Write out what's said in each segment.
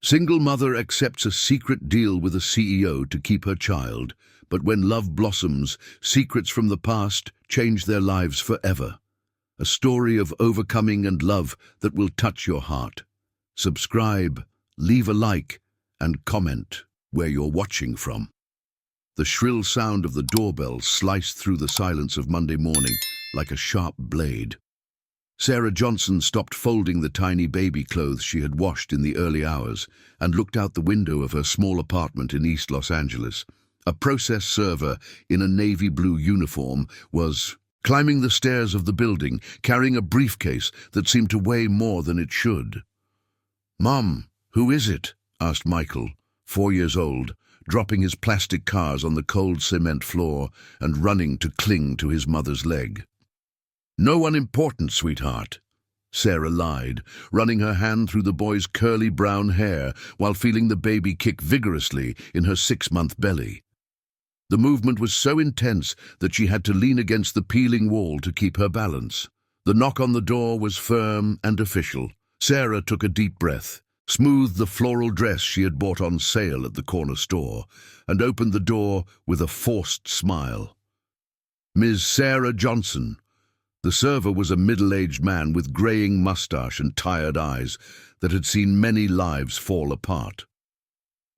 Single mother accepts a secret deal with a CEO to keep her child, but when love blossoms, secrets from the past change their lives forever. A story of overcoming and love that will touch your heart. Subscribe, leave a like, and comment where you're watching from. The shrill sound of the doorbell sliced through the silence of Monday morning like a sharp blade. Sarah Johnson stopped folding the tiny baby clothes she had washed in the early hours and looked out the window of her small apartment in East Los Angeles. A process server in a navy blue uniform was climbing the stairs of the building, carrying a briefcase that seemed to weigh more than it should. "Mom, who is it?" asked Michael, 4 years old, dropping his plastic cars on the cold cement floor and running to cling to his mother's leg. "No one important, sweetheart," Sarah lied, running her hand through the boy's curly brown hair while feeling the baby kick vigorously in her 6-month belly. The movement was so intense that she had to lean against the peeling wall to keep her balance. The knock on the door was firm and official. Sarah took a deep breath, smoothed the floral dress she had bought on sale at the corner store, and opened the door with a forced smile. "Ms. Sarah Johnson." The server was a middle-aged man with graying mustache and tired eyes that had seen many lives fall apart.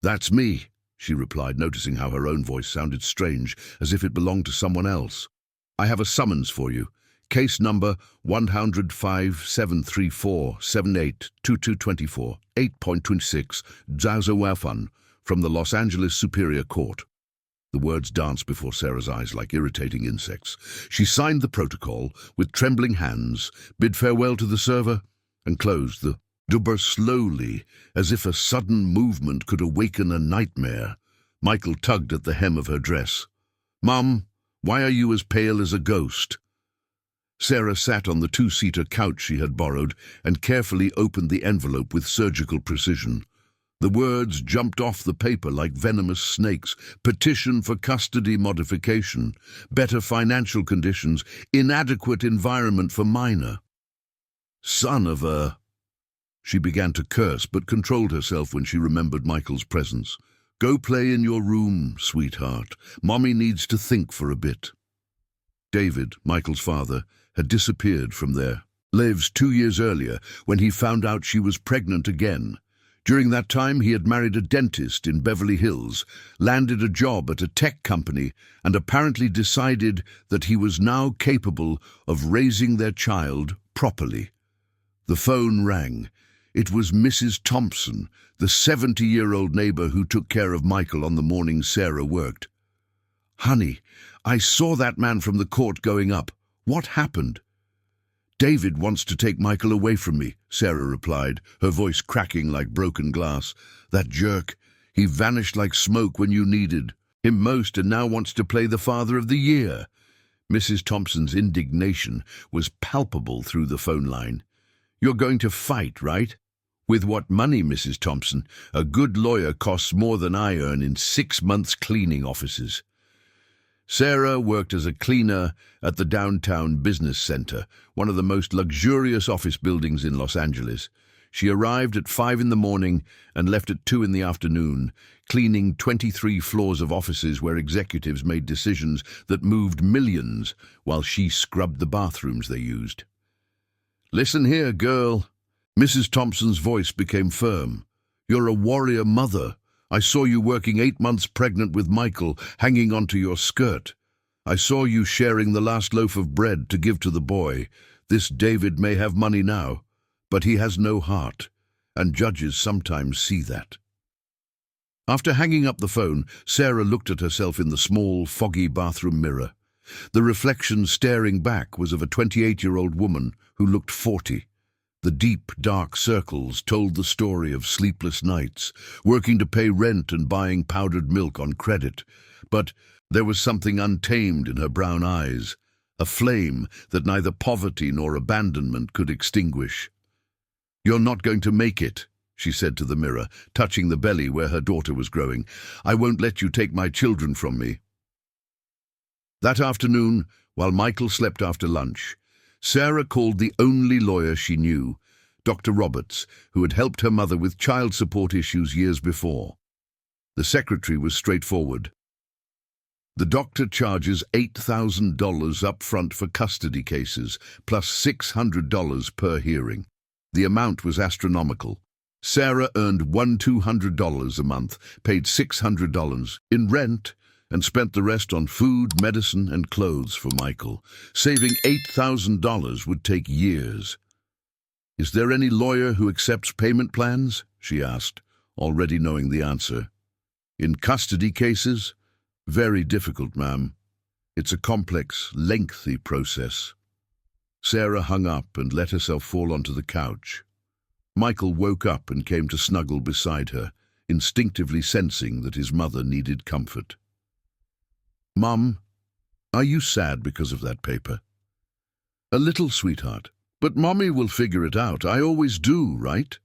"That's me," she replied, noticing how her own voice sounded strange, as if it belonged to someone else. "I have a summons for you. Case number 100-5734-78-2224, 8.26, Zhao from the Los Angeles Superior Court." The words danced before Sarah's eyes like irritating insects. She signed the protocol with trembling hands, bid farewell to the server, and closed the door slowly, as if a sudden movement could awaken a nightmare. Michael tugged at the hem of her dress. "Mom, why are you as pale as a ghost?" Sarah sat on the 2-seater couch she had borrowed and carefully opened the envelope with surgical precision. The words jumped off the paper like venomous snakes. Petition for custody modification, better financial conditions, inadequate environment for minor. Son of a... She began to curse, but controlled herself when she remembered Michael's presence. "Go play in your room, sweetheart. Mommy needs to think for a bit." David, Michael's father, had disappeared from their lives 2 years earlier when he found out she was pregnant again. During that time, he had married a dentist in Beverly Hills, landed a job at a tech company, and apparently decided that he was now capable of raising their child properly. The phone rang. It was Mrs. Thompson, the 70-year-old neighbor who took care of Michael on the morning Sarah worked. "Honey, I saw that man from the court going up. What happened?" "David wants to take Michael away from me," Sarah replied, her voice cracking like broken glass. "That jerk. He vanished like smoke when you needed him most and now wants to play the Father of the Year." Mrs. Thompson's indignation was palpable through the phone line. "You're going to fight, right?" "With what money, Mrs. Thompson? A good lawyer costs more than I earn in 6 months' cleaning offices." Sarah worked as a cleaner at the Downtown Business Center, one of the most luxurious office buildings in Los Angeles. She arrived at 5 in the morning and left at 2 in the afternoon, cleaning 23 floors of offices where executives made decisions that moved millions while she scrubbed the bathrooms they used. "Listen here, girl." Mrs. Thompson's voice became firm. "You're a warrior mother. I saw you working 8 months pregnant with Michael, hanging onto your skirt. I saw you sharing the last loaf of bread to give to the boy. This David may have money now, but he has no heart, and judges sometimes see that." After hanging up the phone, Sarah looked at herself in the small, foggy bathroom mirror. The reflection staring back was of a 28-year-old woman who looked 40. The deep, dark circles told the story of sleepless nights, working to pay rent and buying powdered milk on credit. But there was something untamed in her brown eyes, a flame that neither poverty nor abandonment could extinguish. "You're not going to make it," she said to the mirror, touching the belly where her daughter was growing. "I won't let you take my children from me." That afternoon, while Michael slept after lunch, Sarah called the only lawyer she knew, Dr. Roberts, who had helped her mother with child support issues years before. The secretary was straightforward. The doctor charges $8,000 up front for custody cases, plus $600 per hearing. The amount was astronomical. Sarah earned $200 a month, paid $600 in rent, and spent the rest on food, medicine, and clothes for Michael. Saving $8,000 would take years. "Is there any lawyer who accepts payment plans?" she asked, already knowing the answer. "In custody cases? Very difficult, ma'am. It's a complex, lengthy process." Sarah hung up and let herself fall onto the couch. Michael woke up and came to snuggle beside her, instinctively sensing that his mother needed comfort. "Mum, are you sad because of that paper?" "A little, sweetheart. But Mommy will figure it out. I always do, right?"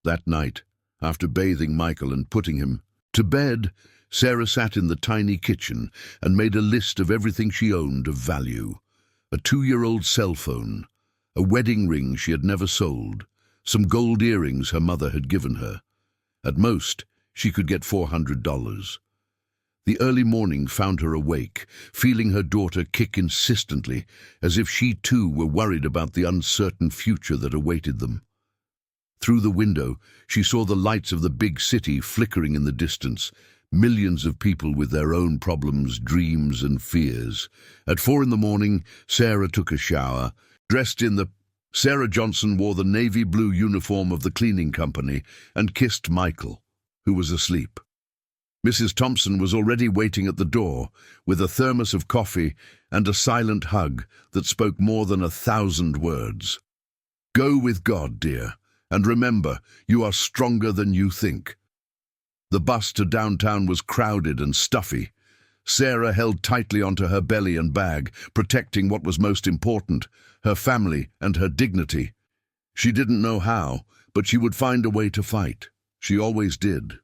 That night, after bathing Michael and putting him to bed, Sarah sat in the tiny kitchen and made a list of everything she owned of value. A 2-year-old cell phone, a wedding ring she had never sold, some gold earrings her mother had given her. At most, she could get $400. The early morning found her awake, feeling her daughter kick insistently, as if she too were worried about the uncertain future that awaited them. Through the window, she saw the lights of the big city flickering in the distance, millions of people with their own problems, dreams, and fears. At 4 in the morning, Sarah took a shower. Sarah Johnson wore the navy blue uniform of the cleaning company and kissed Michael, who was asleep. Mrs. Thompson was already waiting at the door, with a thermos of coffee and a silent hug that spoke more than 1,000 words. "Go with God, dear, and remember, you are stronger than you think." The bus to downtown was crowded and stuffy. Sarah held tightly onto her belly and bag, protecting what was most important, her family and her dignity. She didn't know how, but she would find a way to fight. She always did.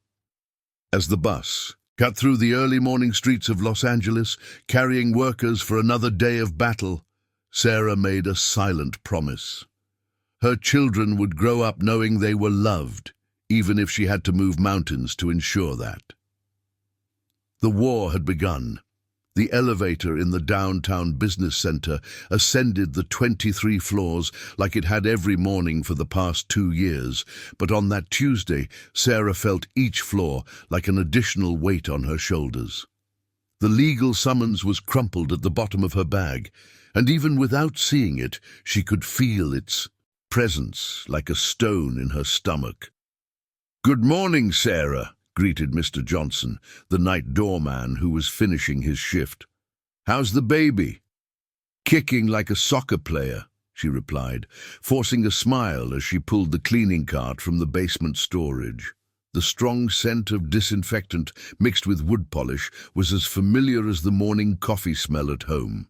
As the bus cut through the early morning streets of Los Angeles, carrying workers for another day of battle, Sarah made a silent promise. Her children would grow up knowing they were loved, even if she had to move mountains to ensure that. The war had begun. The elevator in the downtown business center ascended the 23 floors like it had every morning for the past 2 years, but on that Tuesday, Sarah felt each floor like an additional weight on her shoulders. The legal summons was crumpled at the bottom of her bag, and even without seeing it, she could feel its presence like a stone in her stomach. "Good morning, Sarah," greeted Mr. Johnson, the night doorman who was finishing his shift. "How's the baby?" "Kicking like a soccer player," she replied, forcing a smile as she pulled the cleaning cart from the basement storage. The strong scent of disinfectant mixed with wood polish was as familiar as the morning coffee smell at home.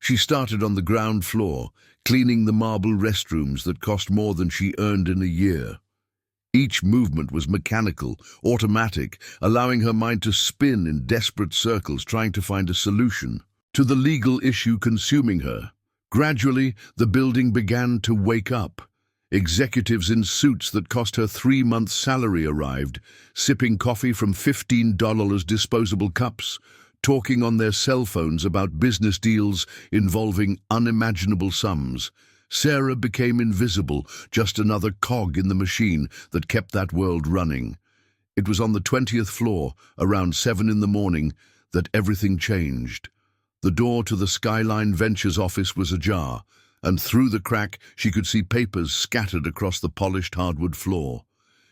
She started on the ground floor, cleaning the marble restrooms that cost more than she earned in a year. Each movement was mechanical, automatic, allowing her mind to spin in desperate circles trying to find a solution to the legal issue consuming her. Gradually, the building began to wake up. Executives in suits that cost her 3 months' salary arrived, sipping coffee from $15 disposable cups, talking on their cell phones about business deals involving unimaginable sums. Sarah became invisible, just another cog in the machine that kept that world running. It was on the 20th floor, around 7 in the morning, that everything changed. The door to the Skyline Ventures office was ajar, and through the crack she could see papers scattered across the polished hardwood floor.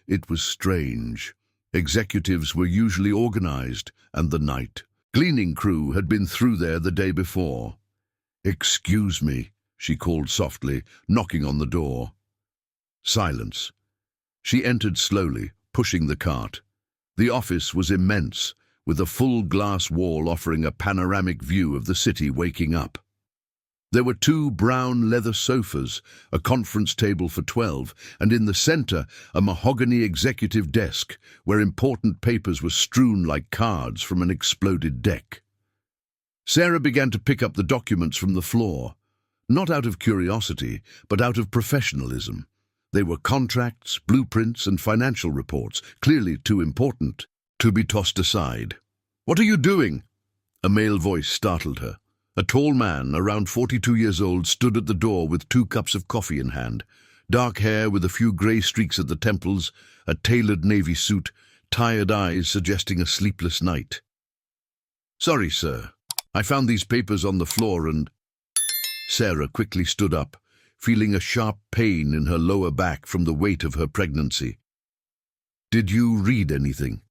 It was strange. Executives were usually organized, and the night cleaning crew had been through there the day before. "Excuse me," she called softly, knocking on the door. Silence. She entered slowly, pushing the cart. The office was immense, with a full glass wall offering a panoramic view of the city waking up. There were 2 brown leather sofas, a conference table for 12, and in the center, a mahogany executive desk, where important papers were strewn like cards from an exploded deck. Sarah began to pick up the documents from the floor. Not out of curiosity, but out of professionalism. They were contracts, blueprints, and financial reports, clearly too important to be tossed aside. "What are you doing?" A male voice startled her. A tall man, around 42 years old, stood at the door with 2 cups of coffee in hand. Dark hair with a few grey streaks at the temples, a tailored navy suit, tired eyes suggesting a sleepless night. "Sorry, sir. I found these papers on the floor and—" Sarah quickly stood up, feeling a sharp pain in her lower back from the weight of her pregnancy. "Did you read anything?"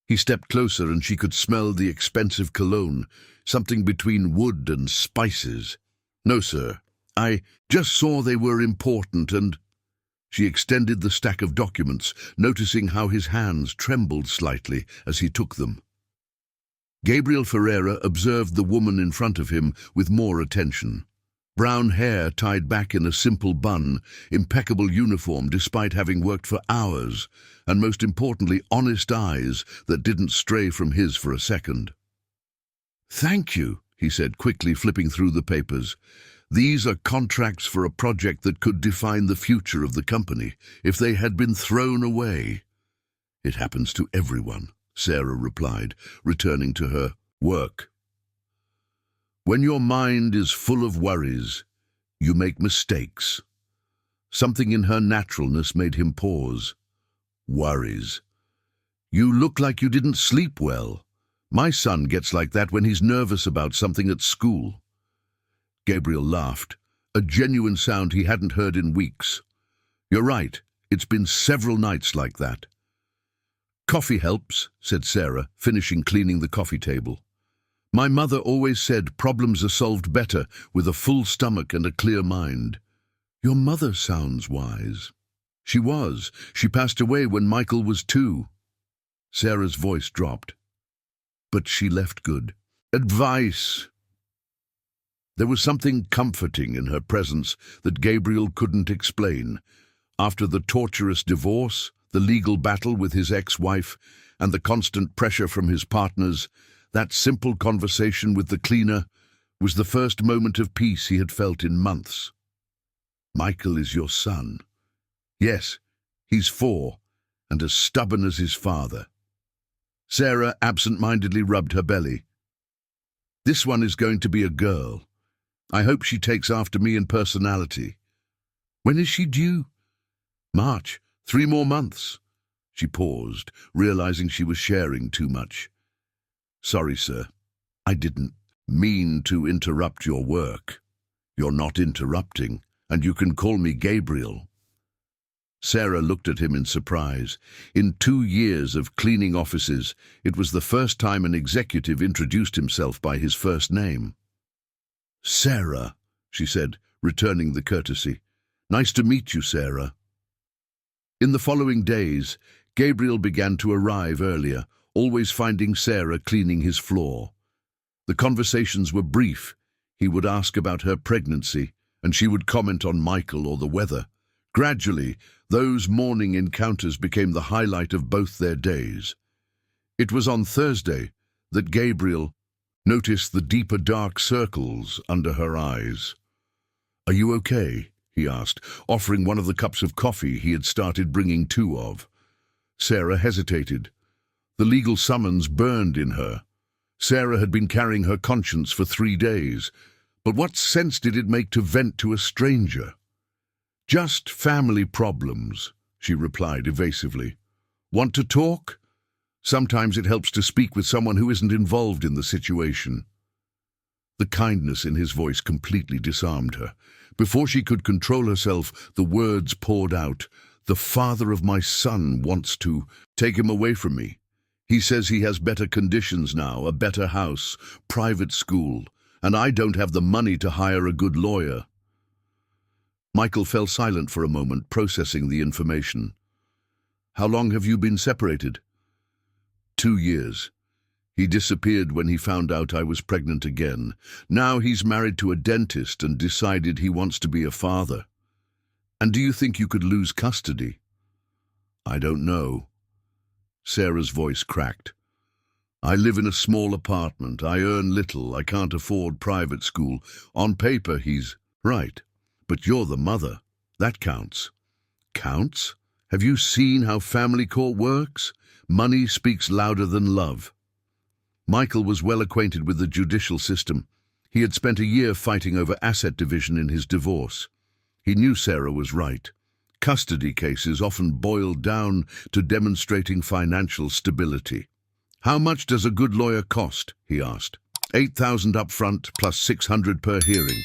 He stepped closer and she could smell the expensive cologne, something between wood and spices. "No, sir. I just saw they were important and—" She extended the stack of documents, noticing how his hands trembled slightly as he took them. Gabriel Ferreira observed the woman in front of him with more attention. Brown hair tied back in a simple bun, impeccable uniform despite having worked for hours, and most importantly, honest eyes that didn't stray from his for a second. "Thank you," he said, quickly flipping through the papers. "These are contracts for a project that could define the future of the company if they had been thrown away." "It happens to everyone," Sarah replied, returning to her work. "When your mind is full of worries, you make mistakes." Something in her naturalness made him pause. "Worries. You look like you didn't sleep well. My son gets like that when he's nervous about something at school." Gabriel laughed, a genuine sound he hadn't heard in weeks. "You're right, it's been several nights like that." "Coffee helps," said Sarah, finishing cleaning the coffee table. "My mother always said problems are solved better with a full stomach and a clear mind." "Your mother sounds wise." "She was. She passed away when Michael was 2. Sarah's voice dropped. "But she left good advice." There was something comforting in her presence that Gabriel couldn't explain. After the torturous divorce, the legal battle with his ex-wife, and the constant pressure from his partners, that simple conversation with the cleaner was the first moment of peace he had felt in months. "Michael is your son." "Yes, he's 4, and as stubborn as his father." Sarah absent-mindedly rubbed her belly. "This one is going to be a girl. I hope she takes after me in personality." "When is she due?" "March. 3 more months." She paused, realizing she was sharing too much. "Sorry, sir. I didn't mean to interrupt your work." "You're not interrupting, and you can call me Gabriel." Sarah looked at him in surprise. In 2 years of cleaning offices, it was the first time an executive introduced himself by his first name. "Sarah," she said, returning the courtesy. "Nice to meet you, Sarah." In the following days, Gabriel began to arrive earlier, always finding Sarah cleaning his floor. The conversations were brief. He would ask about her pregnancy, and she would comment on Michael or the weather. Gradually, those morning encounters became the highlight of both their days. It was on Thursday that Gabriel noticed the deeper dark circles under her eyes. "Are you okay?" he asked, offering one of the cups of coffee he had started bringing 2 of. Sarah hesitated. The legal summons burned in her. Sarah had been carrying her conscience for 3 days, but what sense did it make to vent to a stranger? "Just family problems," she replied evasively. "Want to talk? Sometimes it helps to speak with someone who isn't involved in the situation." The kindness in his voice completely disarmed her. Before she could control herself, the words poured out. "The father of my son wants to take him away from me. He says he has better conditions now, a better house, private school, and I don't have the money to hire a good lawyer." Michael fell silent for a moment, processing the information. "How long have you been separated?" 2 years. He disappeared when he found out I was pregnant again. Now he's married to a dentist and decided he wants to be a father." "And do you think you could lose custody?" "I don't know." Sarah's voice cracked. "I live in a small apartment. I earn little. I can't afford private school. On paper, he's right. But you're the mother. That counts. Counts? Have you seen how family court works? Money speaks louder than love. Michael was well acquainted with the judicial system. He had spent a year fighting over asset division in his divorce. He knew Sarah was right. Custody cases often boiled down to demonstrating financial stability. "How much does a good lawyer cost?" he asked. "8,000 up front plus 600 per hearing."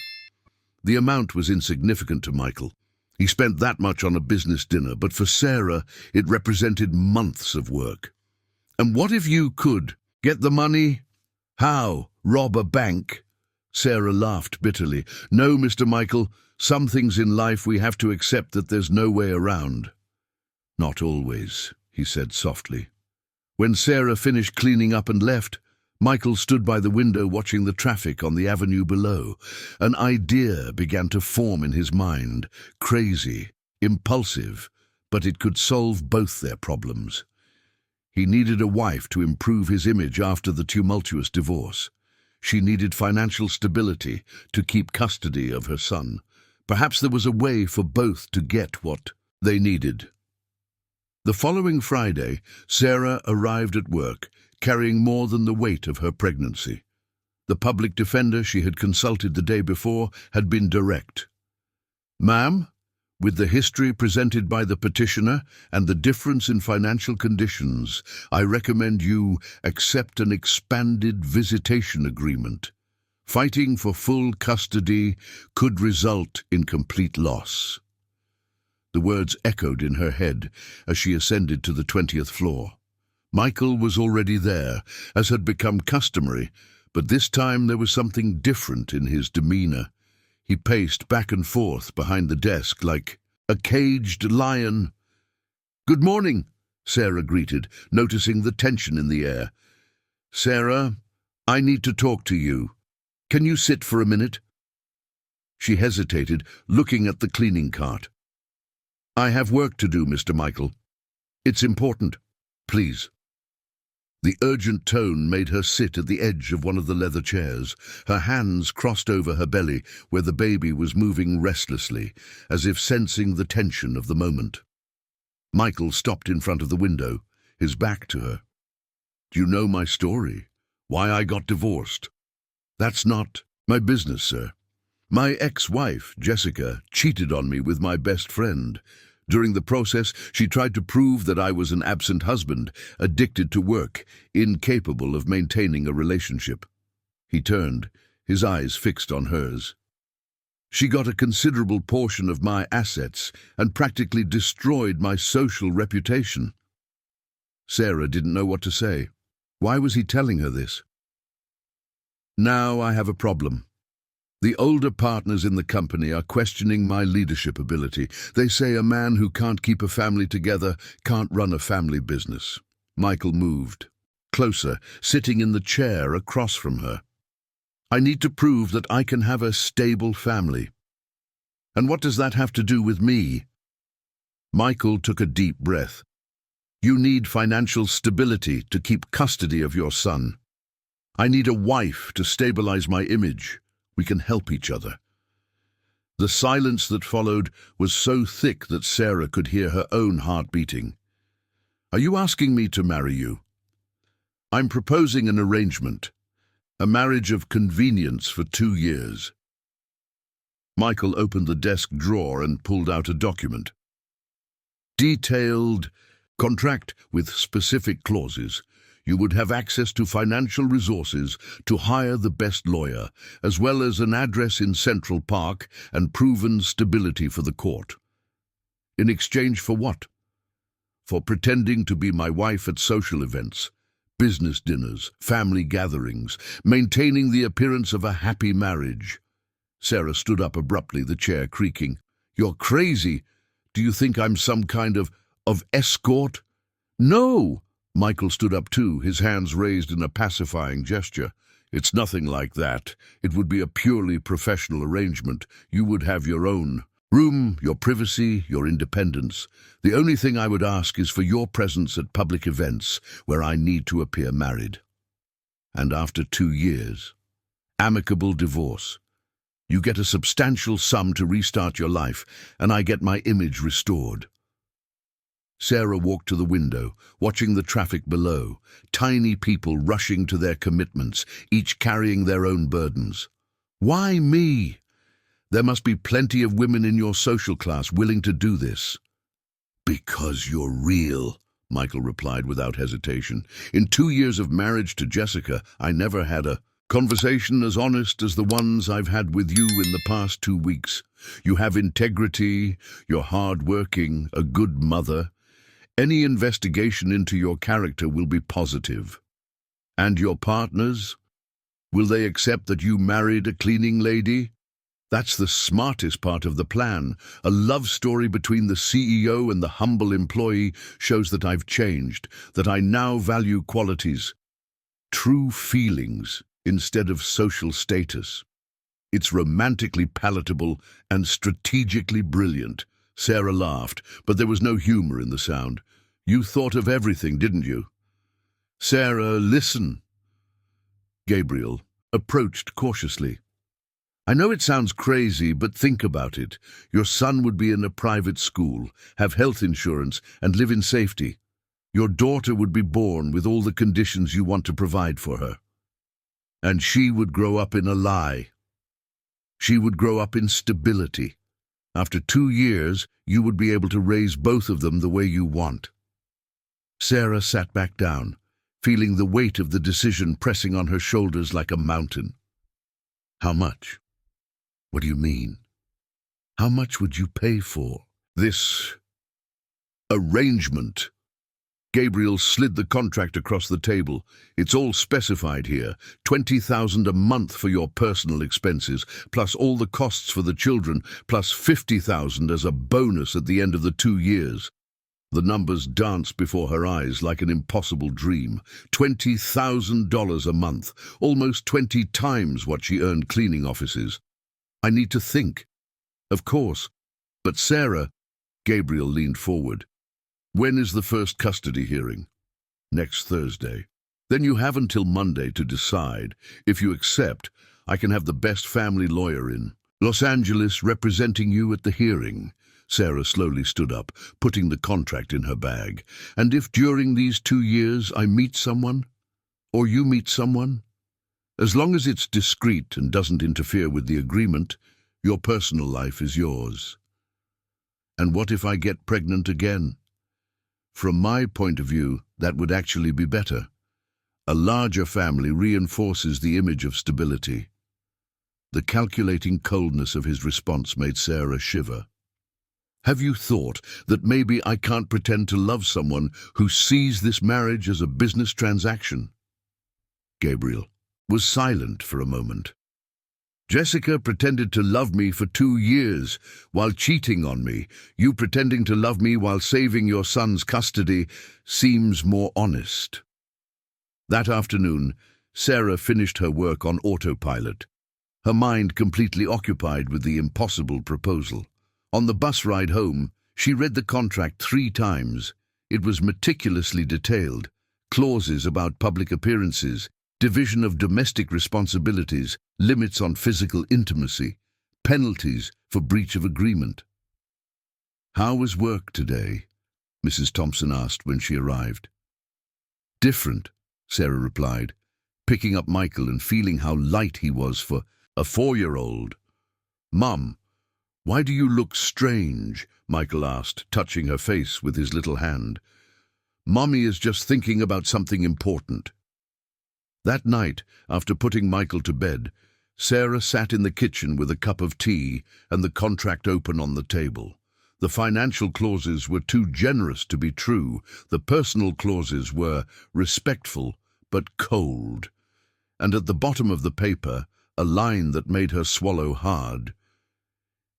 The amount was insignificant to Michael. He spent that much on a business dinner, but for Sarah, it represented months of work. "And what if you could get the money?" "How? Rob a bank?" Sarah laughed bitterly. "No, Mr. Michael, some things in life we have to accept that there's no way around." "Not always," he said softly. When Sarah finished cleaning up and left, Michael stood by the window watching the traffic on the avenue below. An idea began to form in his mind, crazy, impulsive, but it could solve both their problems. He needed a wife to improve his image after the tumultuous divorce. She needed financial stability to keep custody of her son. Perhaps there was a way for both to get what they needed. The following Friday, Sarah arrived at work, carrying more than the weight of her pregnancy. The public defender she had consulted the day before had been direct. "Ma'am, with the history presented by the petitioner and the difference in financial conditions, I recommend you accept an expanded visitation agreement. Fighting for full custody could result in complete loss." The words echoed in her head as she ascended to the 20th floor. Michael was already there, as had become customary, but this time there was something different in his demeanor. He paced back and forth behind the desk like a caged lion. "Good morning," Sarah greeted, noticing the tension in the air. "Sarah, I need to talk to you. Can you sit for a minute?" She hesitated, looking at the cleaning cart. "I have work to do, Mr. Michael. It's important. Please." The urgent tone made her sit at the edge of one of the leather chairs, her hands crossed over her belly where the baby was moving restlessly, as if sensing the tension of the moment. Michael stopped in front of the window, his back to her. "Do you know my story? Why I got divorced?" "That's not my business, sir. My ex-wife, Jessica, cheated on me with my best friend. During the process, she tried to prove that I was an absent husband, addicted to work, incapable of maintaining a relationship." He turned, his eyes fixed on hers. "She got a considerable portion of my assets and practically destroyed my social reputation." Sarah didn't know what to say. Why was he telling her this? "Now I have a problem. The older partners in the company are questioning my leadership ability. They say a man who can't keep a family together can't run a family business." Michael moved closer, sitting in the chair across from her. "I need to prove that I can have a stable family. And what does that have to do with me?" Michael took a deep breath. "You need financial stability to keep custody of your son. I need a wife to stabilize my image. We can help each other." The silence that followed was so thick that Sarah could hear her own heart beating. "Are you asking me to marry you?" "I'm proposing an arrangement, a marriage of convenience for 2 years." Michael opened the desk drawer and pulled out a document. "Detailed contract with specific clauses. You would have access to financial resources to hire the best lawyer, as well as an address in Central Park and proven stability for the court." "In exchange for what?" "For pretending to be my wife at social events, business dinners, family gatherings, maintaining the appearance of a happy marriage." Sarah stood up abruptly, the chair creaking. "You're crazy. Do you think I'm some kind of escort?" "No!" Michael stood up too, his hands raised in a pacifying gesture. "It's nothing like that. It would be a purely professional arrangement. You would have your own room, your privacy, your independence. The only thing I would ask is for your presence at public events where I need to appear married. And after 2 years, amicable divorce. You get a substantial sum to restart your life, and I get my image restored." Sarah walked to the window, watching the traffic below, tiny people rushing to their commitments, each carrying their own burdens. "Why me? There must be plenty of women in your social class willing to do this." "Because you're real," Michael replied without hesitation. "In 2 years of marriage to Jessica, I never had a conversation as honest as the ones I've had with you in the past 2 weeks. You have integrity, you're hard-working, a good mother. Any investigation into your character will be positive. And your partners? Will they accept that you married a cleaning lady? That's the smartest part of the plan. A love story between the CEO and the humble employee shows that I've changed, that I now value qualities, true feelings, instead of social status. It's romantically palatable and strategically brilliant." Sarah laughed, but there was no humor in the sound. "You thought of everything, didn't you?" "Sarah, listen." Gabriel approached cautiously. "I know it sounds crazy, but think about it. Your son would be in a private school, have health insurance, and live in safety. Your daughter would be born with all the conditions you want to provide for her. And she would grow up in a lie. She would grow up in stability. After 2 years, you would be able to raise both of them the way you want." Sarah sat back down, feeling the weight of the decision pressing on her shoulders like a mountain. "How much? What do you mean? How much would you pay for this arrangement?" Gabriel slid the contract across the table. "It's all specified here. $20,000 a month for your personal expenses, plus all the costs for the children, plus $50,000 as a bonus at the end of the 2 years. The numbers danced before her eyes like an impossible dream. $20,000 a month, almost 20 times what she earned cleaning offices. "I need to think." "Of course. But Sarah," Gabriel leaned forward, "when is the first custody hearing?" "Next Thursday." "Then you have until Monday to decide. If you accept, I can have the best family lawyer in Los Angeles representing you at the hearing." Sarah slowly stood up, putting the contract in her bag. "And if during these 2 years I meet someone, or you meet someone, as long as it's discreet and doesn't interfere with the agreement, your personal life is yours." "And what if I get pregnant again?" "From my point of view, that would actually be better. A larger family reinforces the image of stability." The calculating coldness of his response made Sarah shiver. "Have you thought that maybe I can't pretend to love someone who sees this marriage as a business transaction?" Gabriel was silent for a moment. "Jessica pretended to love me for 2 years while cheating on me. You pretending to love me while saving your son's custody seems more honest." That afternoon, Sarah finished her work on autopilot, her mind completely occupied with the impossible proposal. On the bus ride home, she read the contract 3 times. It was meticulously detailed. Clauses about public appearances, division of domestic responsibilities, limits on physical intimacy, penalties for breach of agreement. "How was work today?" Mrs. Thompson asked when she arrived. "Different," Sarah replied, picking up Michael and feeling how light he was for a 4-year-old. "Mum, why do you look strange?" Michael asked, touching her face with his little hand. "Mommy is just thinking about something important." That night, after putting Michael to bed, Sarah sat in the kitchen with a cup of tea and the contract open on the table. The financial clauses were too generous to be true. The personal clauses were respectful but cold. And at the bottom of the paper, a line that made her swallow hard.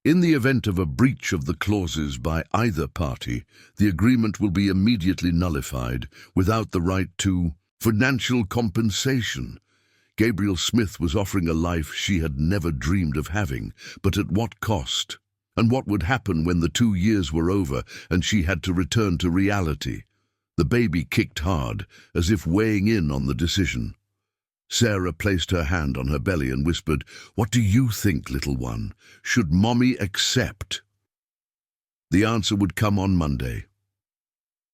"In the event of a breach of the clauses by either party, the agreement will be immediately nullified without the right to financial compensation." Gabriel Smith was offering a life she had never dreamed of having, but at what cost? And what would happen when the 2 years were over and she had to return to reality? The baby kicked hard, as if weighing in on the decision. Sarah placed her hand on her belly and whispered, "What do you think, little one? Should Mommy accept?" The answer would come on Monday.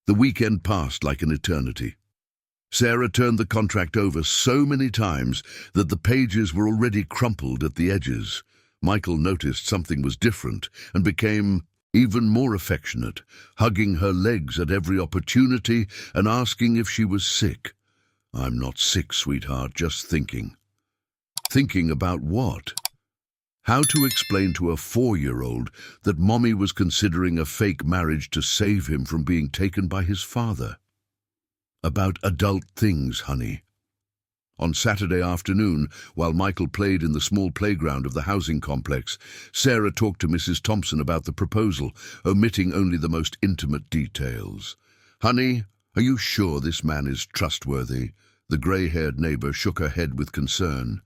The weekend passed like an eternity. Sarah turned the contract over so many times that the pages were already crumpled at the edges. Michael noticed something was different and became even more affectionate, hugging her legs at every opportunity and asking if she was sick. "I'm not sick, sweetheart, just thinking." Thinking about what? How to explain to a 4-year-old that Mommy was considering a fake marriage to save him from being taken by his father? About adult things, honey. On Saturday afternoon, while Michael played in the small playground of the housing complex, Sarah talked to Mrs. Thompson about the proposal, omitting only the most intimate details. "Honey, are you sure this man is trustworthy?" The grey-haired neighbour shook her head with concern.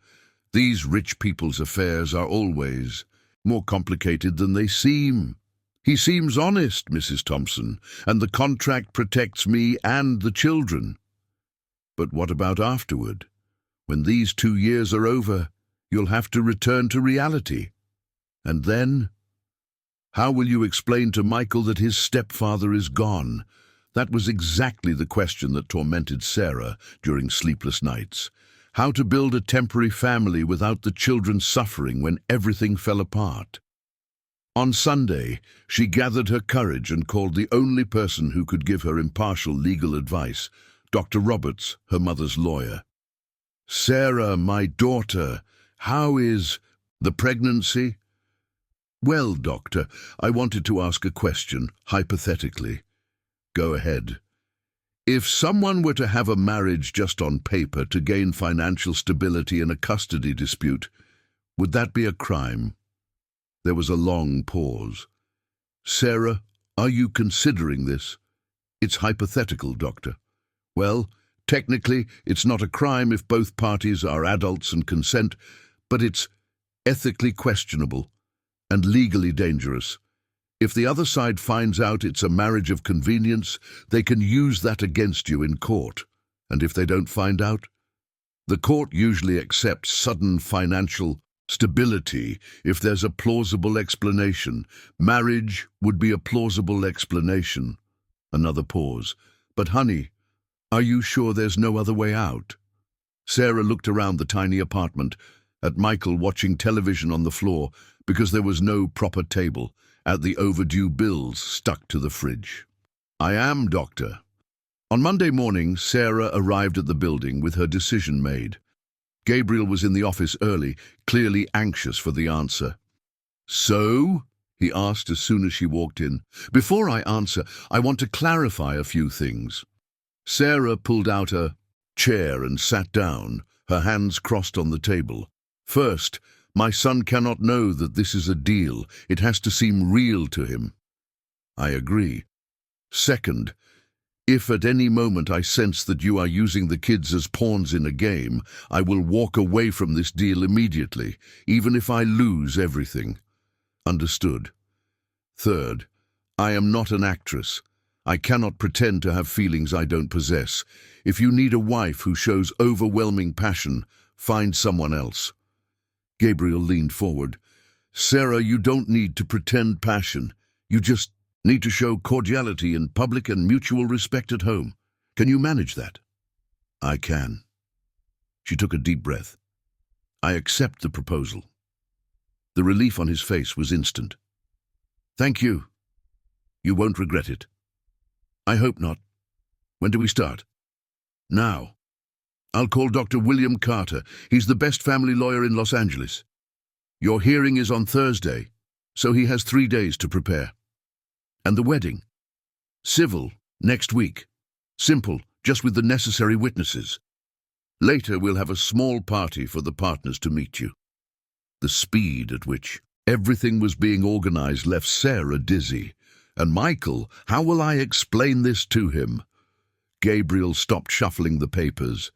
"These rich people's affairs are always more complicated than they seem." "He seems honest, Mrs. Thompson, and the contract protects me and the children." "But what about afterward? When these 2 years are over, you'll have to return to reality. And then? How will you explain to Michael that his stepfather is gone?" That was exactly the question that tormented Sarah during sleepless nights. How to build a temporary family without the children suffering when everything fell apart. On Sunday, she gathered her courage and called the only person who could give her impartial legal advice, Dr. Roberts, her mother's lawyer. "Sarah, my daughter, how is the pregnancy?" "Well, doctor, I wanted to ask a question, hypothetically." "Go ahead." "If someone were to have a marriage just on paper to gain financial stability in a custody dispute, would that be a crime?" There was a long pause. "Sarah, are you considering this?" "It's hypothetical, doctor." "Well, technically, it's not a crime if both parties are adults and consent, but it's ethically questionable and legally dangerous. If the other side finds out it's a marriage of convenience, they can use that against you in court. And if they don't find out, the court usually accepts sudden financial stability if there's a plausible explanation. Marriage would be a plausible explanation." Another pause. "But honey, are you sure there's no other way out?" Sarah looked around the tiny apartment, at Michael watching television on the floor because there was no proper table, at the overdue bills stuck to the fridge. "I am, doctor." On Monday morning, Sarah arrived at the building with her decision made. Gabriel was in the office early, clearly anxious for the answer. "So?" he asked as soon as she walked in. "Before I answer, I want to clarify a few things." Sarah pulled out a chair and sat down, her hands crossed on the table. "First, my son cannot know that this is a deal. It has to seem real to him." "I agree." "Second, if at any moment I sense that you are using the kids as pawns in a game, I will walk away from this deal immediately, even if I lose everything." "Understood." "Third, I am not an actress. I cannot pretend to have feelings I don't possess. If you need a wife who shows overwhelming passion, find someone else." Gabriel leaned forward. "Sarah, you don't need to pretend passion. You just need to show cordiality in public and mutual respect at home. Can you manage that?" "I can." She took a deep breath. "I accept the proposal." The relief on his face was instant. "Thank you. You won't regret it." "I hope not. When do we start?" "Now. I'll call Dr. William Carter. He's the best family lawyer in Los Angeles. Your hearing is on Thursday, so he has 3 days to prepare. And the wedding? Civil, next week. Simple, just with the necessary witnesses. Later we'll have a small party for the partners to meet you." The speed at which everything was being organized left Sarah dizzy. "And Michael, how will I explain this to him?" Gabriel stopped shuffling the papers.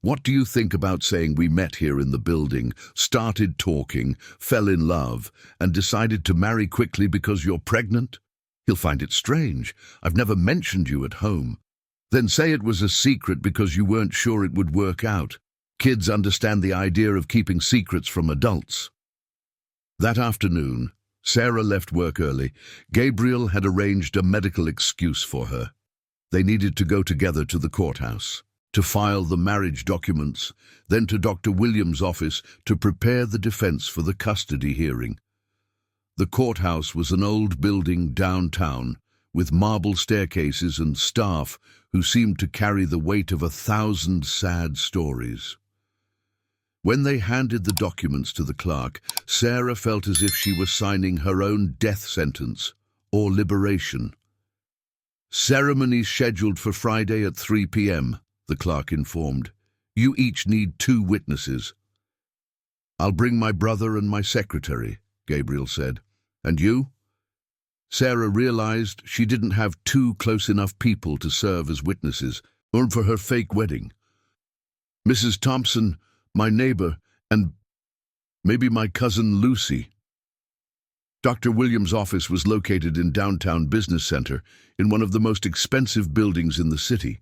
"What do you think about saying we met here in the building, started talking, fell in love, and decided to marry quickly because you're pregnant? He'll find it strange. I've never mentioned you at home. Then say it was a secret because you weren't sure it would work out. Kids understand the idea of keeping secrets from adults. That afternoon, Sarah left work early. Gabriel had arranged a medical excuse for her. They needed to go together to the courthouse, to file the marriage documents, then to Dr. Williams' office to prepare the defense for the custody hearing. The courthouse was an old building downtown, with marble staircases and staff who seemed to carry the weight of 1,000 sad stories. When they handed the documents to the clerk, Sarah felt as if she was signing her own death sentence or liberation. "Ceremony scheduled for Friday at 3 p.m., the clerk informed. "You each need 2 witnesses." "I'll bring my brother and my secretary," Gabriel said. "And you?" Sarah realized she didn't have 2 close enough people to serve as witnesses, or for her fake wedding. "Mrs. Thompson, my neighbor, and maybe my cousin Lucy." Dr. Williams' office was located in downtown business center, in one of the most expensive buildings in the city.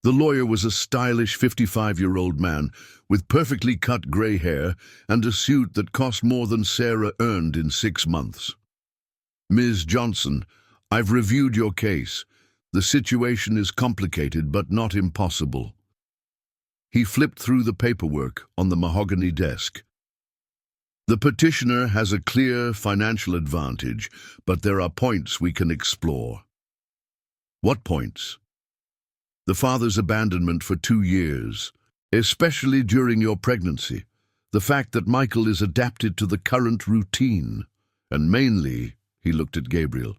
The lawyer was a stylish 55-year-old man with perfectly cut gray hair and a suit that cost more than Sarah earned in 6 months. "Ms. Johnson, I've reviewed your case. The situation is complicated but not impossible." He flipped through the paperwork on the mahogany desk. "The petitioner has a clear financial advantage, but there are points we can explore." "What points?" "The father's abandonment for 2 years, especially during your pregnancy. The fact that Michael is adapted to the current routine, and mainly," he looked at Gabriel,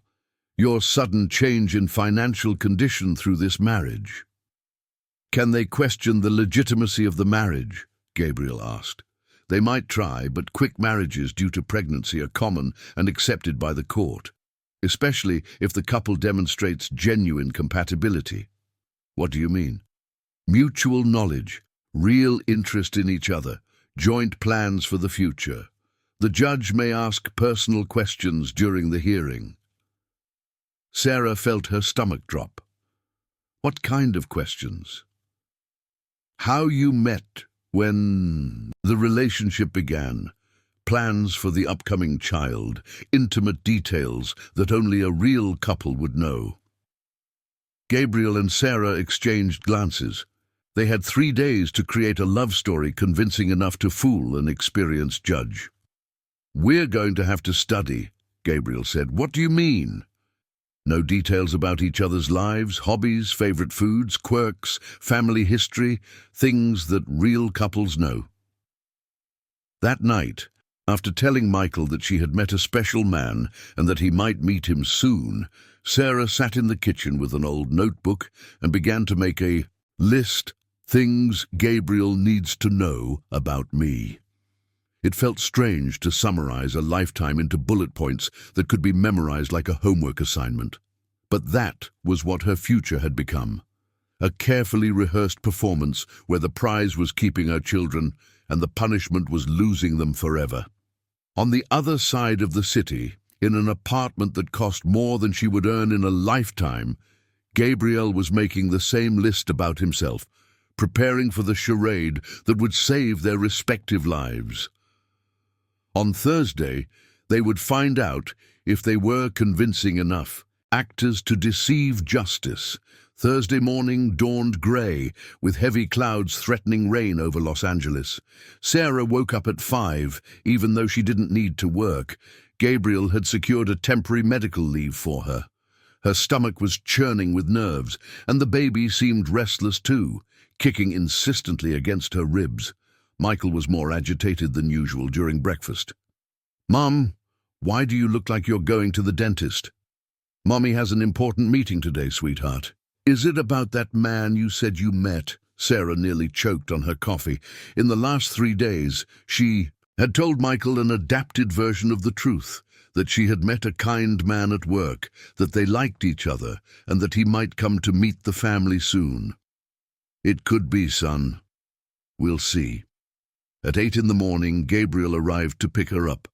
"your sudden change in financial condition through this marriage." "Can they question the legitimacy of the marriage?" Gabriel asked. "They might try, but quick marriages due to pregnancy are common and accepted by the court, especially if the couple demonstrates genuine compatibility." "What do you mean?" "Mutual knowledge, real interest in each other, joint plans for the future. The judge may ask personal questions during the hearing." Sarah felt her stomach drop. "What kind of questions?" "How you met, when the relationship began, plans for the upcoming child, intimate details that only a real couple would know." Gabriel and Sarah exchanged glances. They had 3 days to create a love story convincing enough to fool an experienced judge. "We're going to have to study," Gabriel said. "What do you mean?" "No details about each other's lives, hobbies, favorite foods, quirks, family history, things that real couples know." That night, after telling Michael that she had met a special man and that he might meet him soon, Sarah sat in the kitchen with an old notebook and began to make a list, "Things Gabriel needs to know about me." It felt strange to summarize a lifetime into bullet points that could be memorized like a homework assignment. But that was what her future had become. A carefully rehearsed performance where the prize was keeping her children and the punishment was losing them forever. On the other side of the city, in an apartment that cost more than she would earn in a lifetime, Gabriel was making the same list about himself, preparing for the charade that would save their respective lives. On Thursday, they would find out if they were convincing enough. Actors to deceive justice. Thursday morning dawned grey, with heavy clouds threatening rain over Los Angeles. Sarah woke up at 5, even though she didn't need to work. Gabriel had secured a temporary medical leave for her. Her stomach was churning with nerves, and the baby seemed restless too, kicking insistently against her ribs. Michael was more agitated than usual during breakfast. "Mom, why do you look like you're going to the dentist?" "Mommy has an important meeting today, sweetheart." "Is it about that man you said you met?" Sarah nearly choked on her coffee. In the last 3 days, she had told Michael an adapted version of the truth, that she had met a kind man at work, that they liked each other, and that he might come to meet the family soon. "It could be, son. We'll see." At 8 in the morning, Gabriel arrived to pick her up.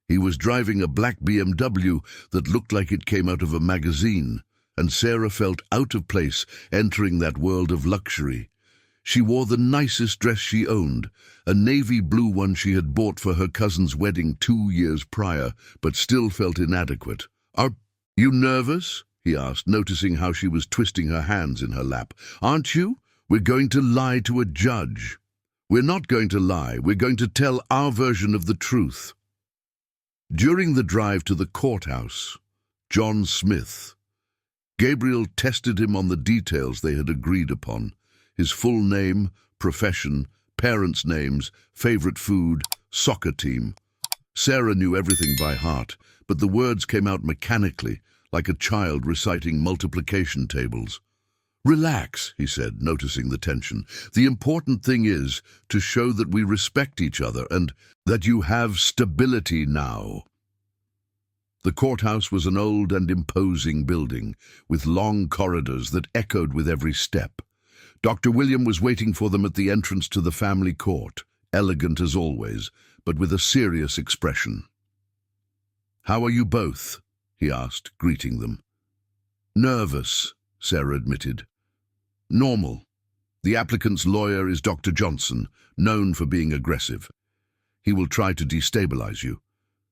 He was driving a black BMW that looked like it came out of a magazine, and Sarah felt out of place entering that world of luxury. She wore the nicest dress she owned, a navy blue one she had bought for her cousin's wedding 2 years prior, but still felt inadequate. "Are you nervous?" he asked, noticing how she was twisting her hands in her lap. "Aren't you? We're going to lie to a judge." "We're not going to lie. We're going to tell our version of the truth." During the drive to the courthouse, John Smith, Gabriel tested him on the details they had agreed upon: his full name, profession, parents' names, favorite food, soccer team. Sarah knew everything by heart, but the words came out mechanically, like a child reciting multiplication tables. "Relax," he said, noticing the tension. "The important thing is to show that we respect each other and that you have stability now." The courthouse was an old and imposing building, with long corridors that echoed with every step. Dr. William was waiting for them at the entrance to the family court, elegant as always, but with a serious expression. "How are you both?" he asked, greeting them. "Nervous," Sarah admitted. "Normal. The applicant's lawyer is Dr. Johnson, known for being aggressive. He will try to destabilize you.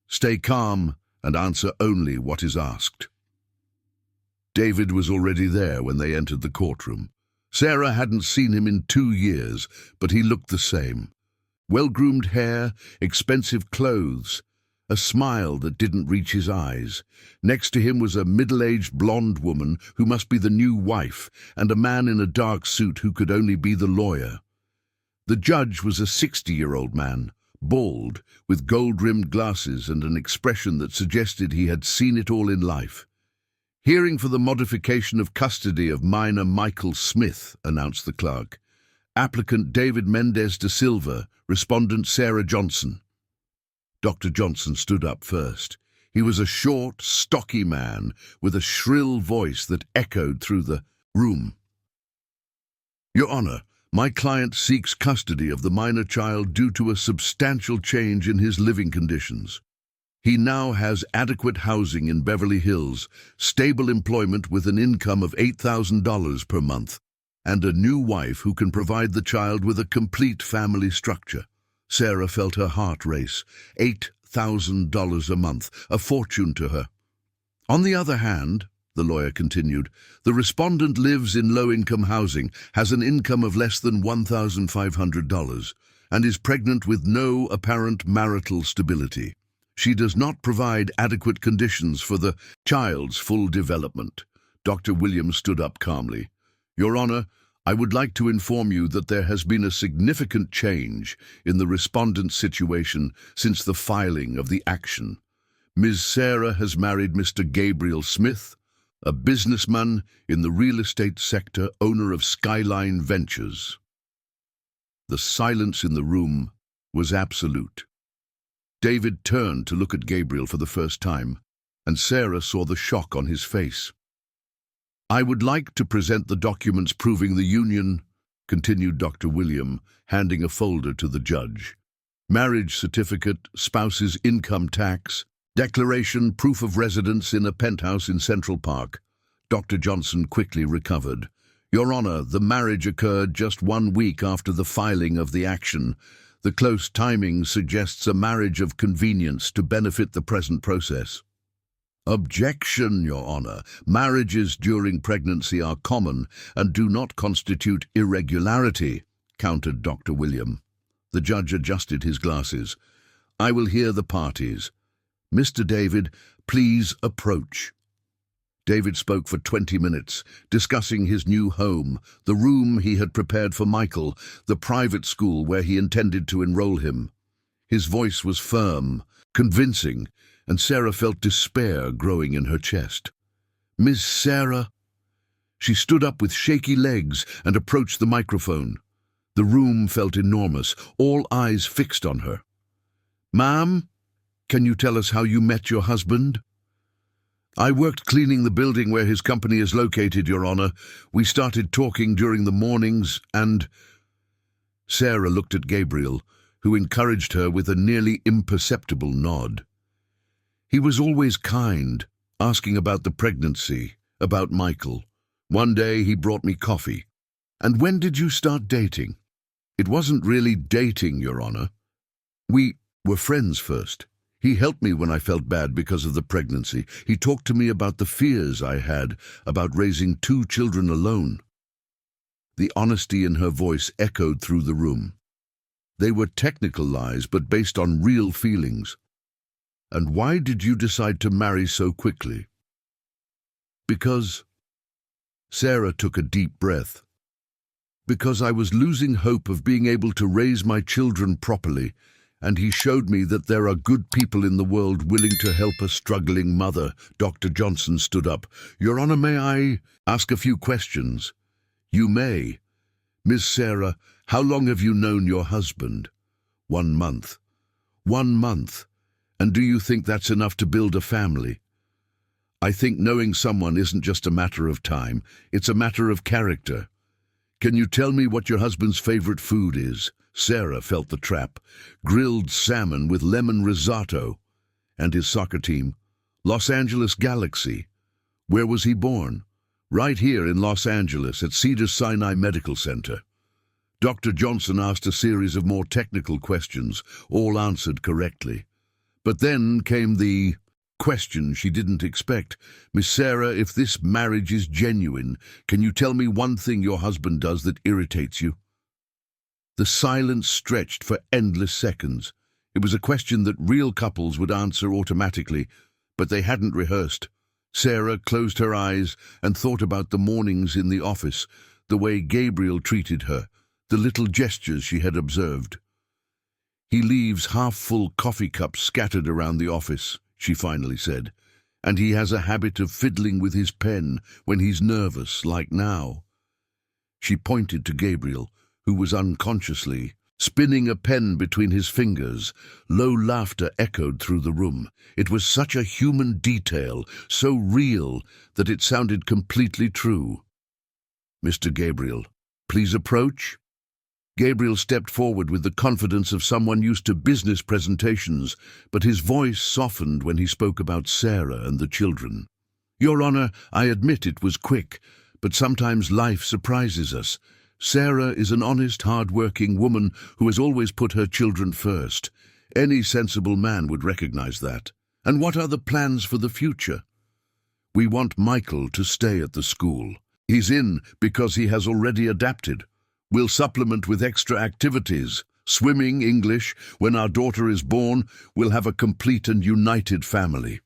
Stay calm and answer only what is asked." David was already there when they entered the courtroom. Sarah hadn't seen him in 2 years, but he looked the same. Well-groomed hair, expensive clothes, a smile that didn't reach his eyes. Next to him was a middle-aged blonde woman who must be the new wife, and a man in a dark suit who could only be the lawyer. The judge was a 60-year-old man, bald, with gold-rimmed glasses and an expression that suggested he had seen it all in life. "Hearing for the modification of custody of minor Michael Smith," announced the clerk. "Applicant David Mendez da Silva, respondent Sarah Johnson." Dr. Johnson stood up first. He was a short, stocky man with a shrill voice that echoed through the room. "Your Honor, my client seeks custody of the minor child due to a substantial change in his living conditions. He now has adequate housing in Beverly Hills, stable employment with an income of $8,000 per month, and a new wife who can provide the child with a complete family structure." Sarah felt her heart race. $8,000 a month, a fortune to her. "On the other hand," the lawyer continued, "the respondent lives in low-income housing, has an income of less than $1,500, and is pregnant with no apparent marital stability. She does not provide adequate conditions for the child's full development." Dr. Williams stood up calmly. "Your Honor, I would like to inform you that there has been a significant change in the respondent's situation since the filing of the action. Ms. Sarah has married Mr. Gabriel Smith, a businessman in the real estate sector, owner of Skyline Ventures." The silence in the room was absolute. David turned to look at Gabriel for the first time, and Sarah saw the shock on his face. "I would like to present the documents proving the union," continued Dr. William, handing a folder to the judge. "Marriage certificate, spouse's income tax, declaration, proof of residence in a penthouse in Central Park." Dr. Johnson quickly recovered. "Your Honor, the marriage occurred just 1 week after the filing of the action. The close timing suggests a marriage of convenience to benefit the present process." "Objection, Your Honor. Marriages during pregnancy are common and do not constitute irregularity," countered Dr. William. The judge adjusted his glasses. "I will hear the parties. Mr. David, please approach." David spoke for 20 minutes, discussing his new home, the room he had prepared for Michael, the private school where he intended to enroll him. His voice was firm, convincing, and Sarah felt despair growing in her chest. "Miss Sarah?" She stood up with shaky legs and approached the microphone. The room felt enormous, all eyes fixed on her. "Ma'am, can you tell us how you met your husband?" "I worked cleaning the building where his company is located, Your Honor. We started talking during the mornings and—" Sarah looked at Gabriel, who encouraged her with a nearly imperceptible nod. "He was always kind, asking about the pregnancy, about Michael. One day he brought me coffee, And when did you start dating? It wasn't really dating, Your Honor. We were friends first. He helped me when I felt bad because of the pregnancy. He talked to me about the fears I had about raising 2 children alone. The honesty in her voice echoed through the room. They were technical lies, but based on real feelings. And why did you decide to marry so quickly? Because... Sarah took a deep breath. Because I was losing hope of being able to raise my children properly, and he showed me that there are good people in the world willing to help a struggling mother. Dr. Johnson stood up. Your Honor, may I ask a few questions? You may. Miss Sarah, how long have you known your husband? 1 month. 1 month. And do you think that's enough to build a family? I think knowing someone isn't just a matter of time, it's a matter of character. Can you tell me what your husband's favorite food is? Sarah felt the trap. Grilled salmon with lemon risotto. And his soccer team? Los Angeles Galaxy. Where was he born? Right here in Los Angeles at Cedars-Sinai Medical Center. Dr. Johnson asked a series of more technical questions, all answered correctly. But then came the question she didn't expect. Miss Sarah, if this marriage is genuine, can you tell me one thing your husband does that irritates you? The silence stretched for endless seconds. It was a question that real couples would answer automatically, but they hadn't rehearsed. Sarah closed her eyes and thought about the mornings in the office, the way Gabriel treated her, the little gestures she had observed. He leaves half-full coffee cups scattered around the office, she finally said, and he has a habit of fiddling with his pen when he's nervous, like now. She pointed to Gabriel, who was unconsciously spinning a pen between his fingers. Low laughter echoed through the room. It was such a human detail, so real, that it sounded completely true. Mr. Gabriel, please approach. Gabriel stepped forward with the confidence of someone used to business presentations, but his voice softened when he spoke about Sarah and the children. Your Honor, I admit it was quick, but sometimes life surprises us. Sarah is an honest, hard-working woman who has always put her children first. Any sensible man would recognize that. And what are the plans for the future? We want Michael to stay at the school. He's in because he has already adapted. We'll supplement with extra activities. Swimming, English. When our daughter is born, we'll have a complete and united family.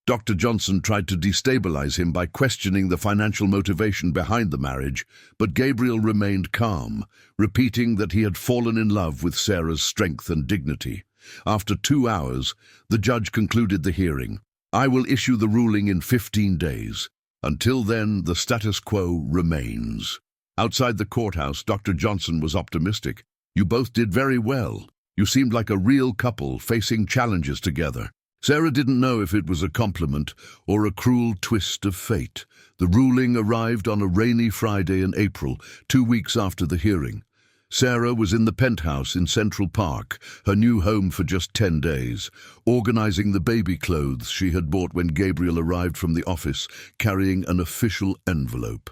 Dr. Johnson tried to destabilize him by questioning the financial motivation behind the marriage, but Gabriel remained calm, repeating that he had fallen in love with Sarah's strength and dignity. After 2 hours, the judge concluded the hearing. I will issue the ruling in 15 days. Until then, the status quo remains. Outside the courthouse, Dr. Johnson was optimistic. You both did very well. You seemed like a real couple facing challenges together. Sarah didn't know if it was a compliment or a cruel twist of fate. The ruling arrived on a rainy Friday in April, 2 weeks after the hearing. Sarah was in the penthouse in Central Park, her new home for just 10 days, organizing the baby clothes she had bought when Gabriel arrived from the office, carrying an official envelope.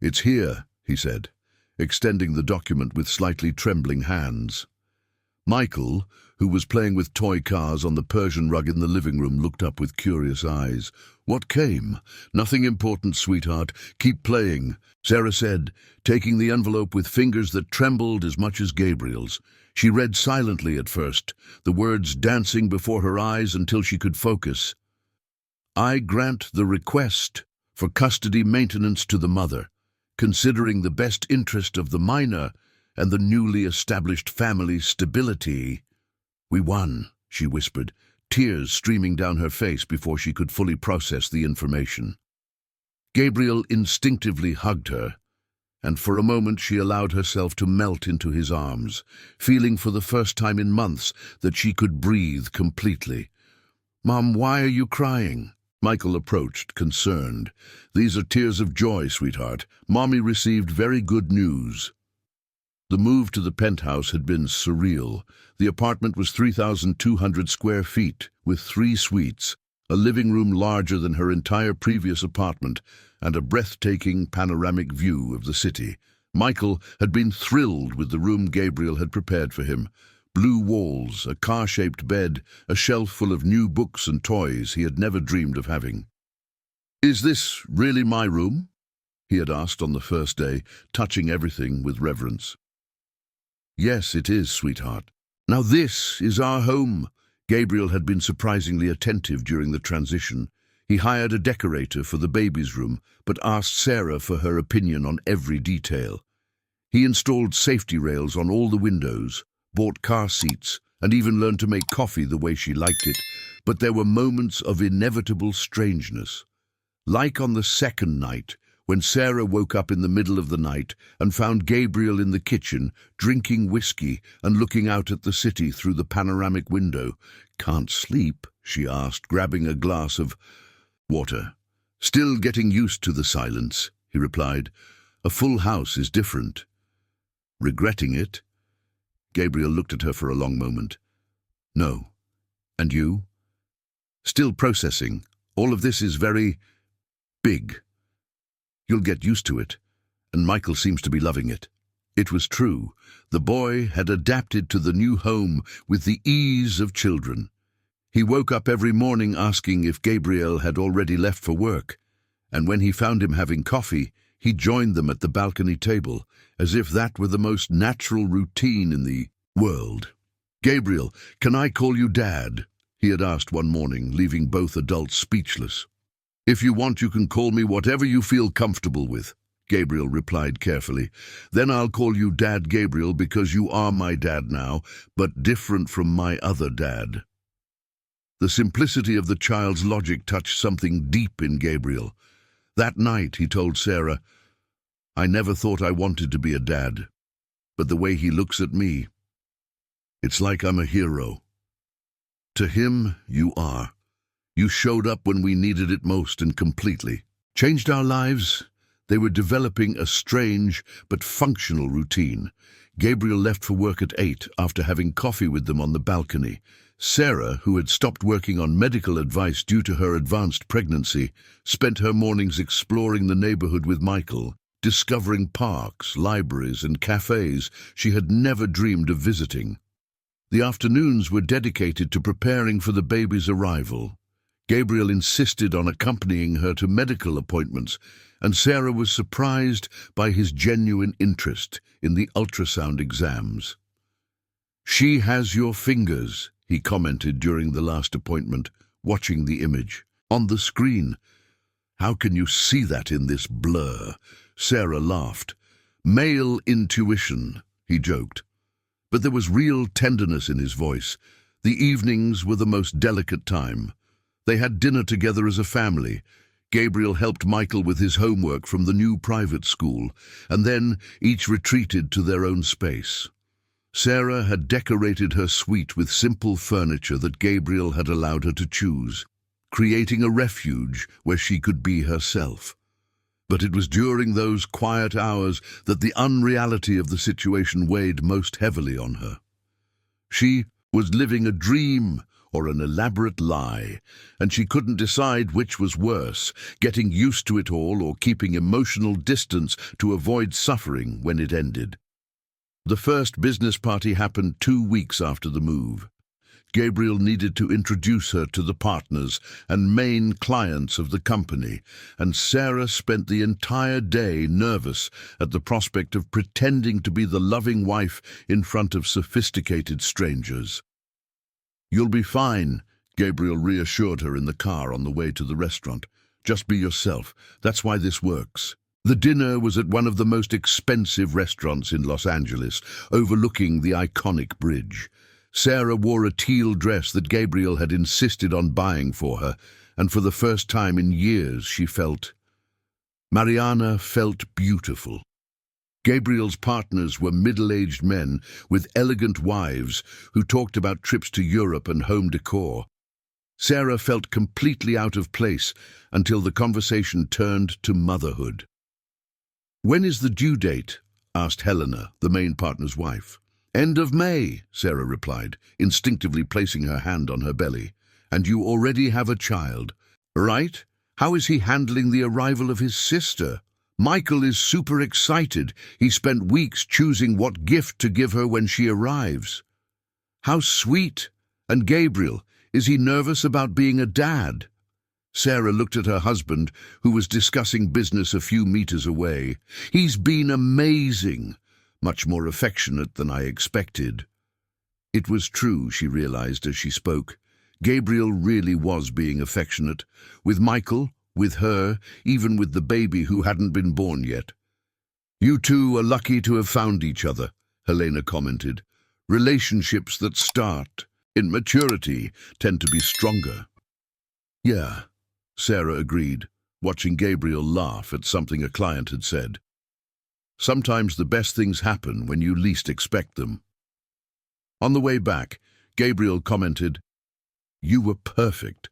It's here, he said, extending the document with slightly trembling hands. Michael, who was playing with toy cars on the Persian rug in the living room, looked up with curious eyes. What came? Nothing important, sweetheart. Keep playing, Sarah said, taking the envelope with fingers that trembled as much as Gabriel's. She read silently at first, the words dancing before her eyes until she could focus. I grant the request for custody maintenance to the mother, considering the best interest of the minor and the newly established family's stability. We won, she whispered, tears streaming down her face before she could fully process the information. Gabriel instinctively hugged her, and for a moment she allowed herself to melt into his arms, feeling for the first time in months that she could breathe completely. Mom, why are you crying? Michael approached, concerned. These are tears of joy, sweetheart. Mommy received very good news. The move to the penthouse had been surreal. The apartment was 3,200 square feet, with 3 suites, a living room larger than her entire previous apartment, and a breathtaking panoramic view of the city. Michael had been thrilled with the room Gabriel had prepared for him. Blue walls, a car-shaped bed, a shelf full of new books and toys he had never dreamed of having. "Is this really my room?" he had asked on the first day, touching everything with reverence. "Yes, it is, sweetheart. Now this is our home." Gabriel had been surprisingly attentive during the transition. He hired a decorator for the baby's room, but asked Sarah for her opinion on every detail. He installed safety rails on all the windows, bought car seats, and even learned to make coffee the way she liked it. But there were moments of inevitable strangeness. Like on the second night, when Sarah woke up in the middle of the night and found Gabriel in the kitchen, drinking whiskey and looking out at the city through the panoramic window. "Can't sleep?" she asked, grabbing a glass of water. "Still getting used to the silence," he replied. "A full house is different." "Regretting it?" Gabriel looked at her for a long moment. "No. And you?" "Still processing. All of this is very big. You'll get used to it, and Michael seems to be loving it." It was true. The boy had adapted to the new home with the ease of children. He woke up every morning asking if Gabriel had already left for work, and when he found him having coffee, he joined them at the balcony table, as if that were the most natural routine in the world. "Gabriel, can I call you Dad?" he had asked one morning, leaving both adults speechless. "If you want, you can call me whatever you feel comfortable with," Gabriel replied carefully. "Then I'll call you Dad Gabriel because you are my dad now, but different from my other dad." The simplicity of the child's logic touched something deep in Gabriel. That night, he told Sarah, "I never thought I wanted to be a dad, but the way he looks at me, it's like I'm a hero." To him, you are. You showed up when we needed it most and completely. Changed our lives. They were developing a strange but functional routine. Gabriel left for work at 8 after having coffee with them on the balcony. Sarah, who had stopped working on medical advice due to her advanced pregnancy, spent her mornings exploring the neighborhood with Michael, discovering parks, libraries, and cafes she had never dreamed of visiting. The afternoons were dedicated to preparing for the baby's arrival. Gabriel insisted on accompanying her to medical appointments, and Sarah was surprised by his genuine interest in the ultrasound exams. "She has your fingers," he commented during the last appointment, watching the image. "On the screen. How can you see that in this blur?" Sarah laughed. "Male intuition," he joked. But there was real tenderness in his voice. The evenings were the most delicate time. They had dinner together as a family. Gabriel helped Michael with his homework from the new private school, and then each retreated to their own space. Sarah had decorated her suite with simple furniture that Gabriel had allowed her to choose, creating a refuge where she could be herself. But it was during those quiet hours that the unreality of the situation weighed most heavily on her. She was living a dream or an elaborate lie, and she couldn't decide which was worse, getting used to it all or keeping emotional distance to avoid suffering when it ended. The first business party happened 2 weeks after the move. Gabriel needed to introduce her to the partners and main clients of the company, and Sarah spent the entire day nervous at the prospect of pretending to be the loving wife in front of sophisticated strangers. "You'll be fine," Gabriel reassured her in the car on the way to the restaurant. "Just be yourself. That's why this works." The dinner was at one of the most expensive restaurants in Los Angeles, overlooking the iconic bridge. Sarah wore a teal dress that Gabriel had insisted on buying for her, and for the first time in years Mariana felt beautiful. Gabriel's partners were middle-aged men with elegant wives who talked about trips to Europe and home decor. Sarah felt completely out of place until the conversation turned to motherhood. "When is the due date?" asked Helena, the main partner's wife. "End of May," Sarah replied, instinctively placing her hand on her belly. "And you already have a child, right?" How is he handling the arrival of his sister? Michael is super excited. He spent weeks choosing what gift to give her when she arrives. How sweet. And Gabriel, is he nervous about being a dad? Sarah looked at her husband, who was discussing business a few meters away. He's been amazing. Much more affectionate than I expected. It was true, she realized as she spoke. Gabriel really was being affectionate. With Michael, with her, even with the baby who hadn't been born yet. You two are lucky to have found each other, Helena commented. Relationships that start in maturity tend to be stronger. Yeah, Sarah agreed, watching Gabriel laugh at something a client had said. Sometimes the best things happen when you least expect them. On the way back, Gabriel commented, You were perfect.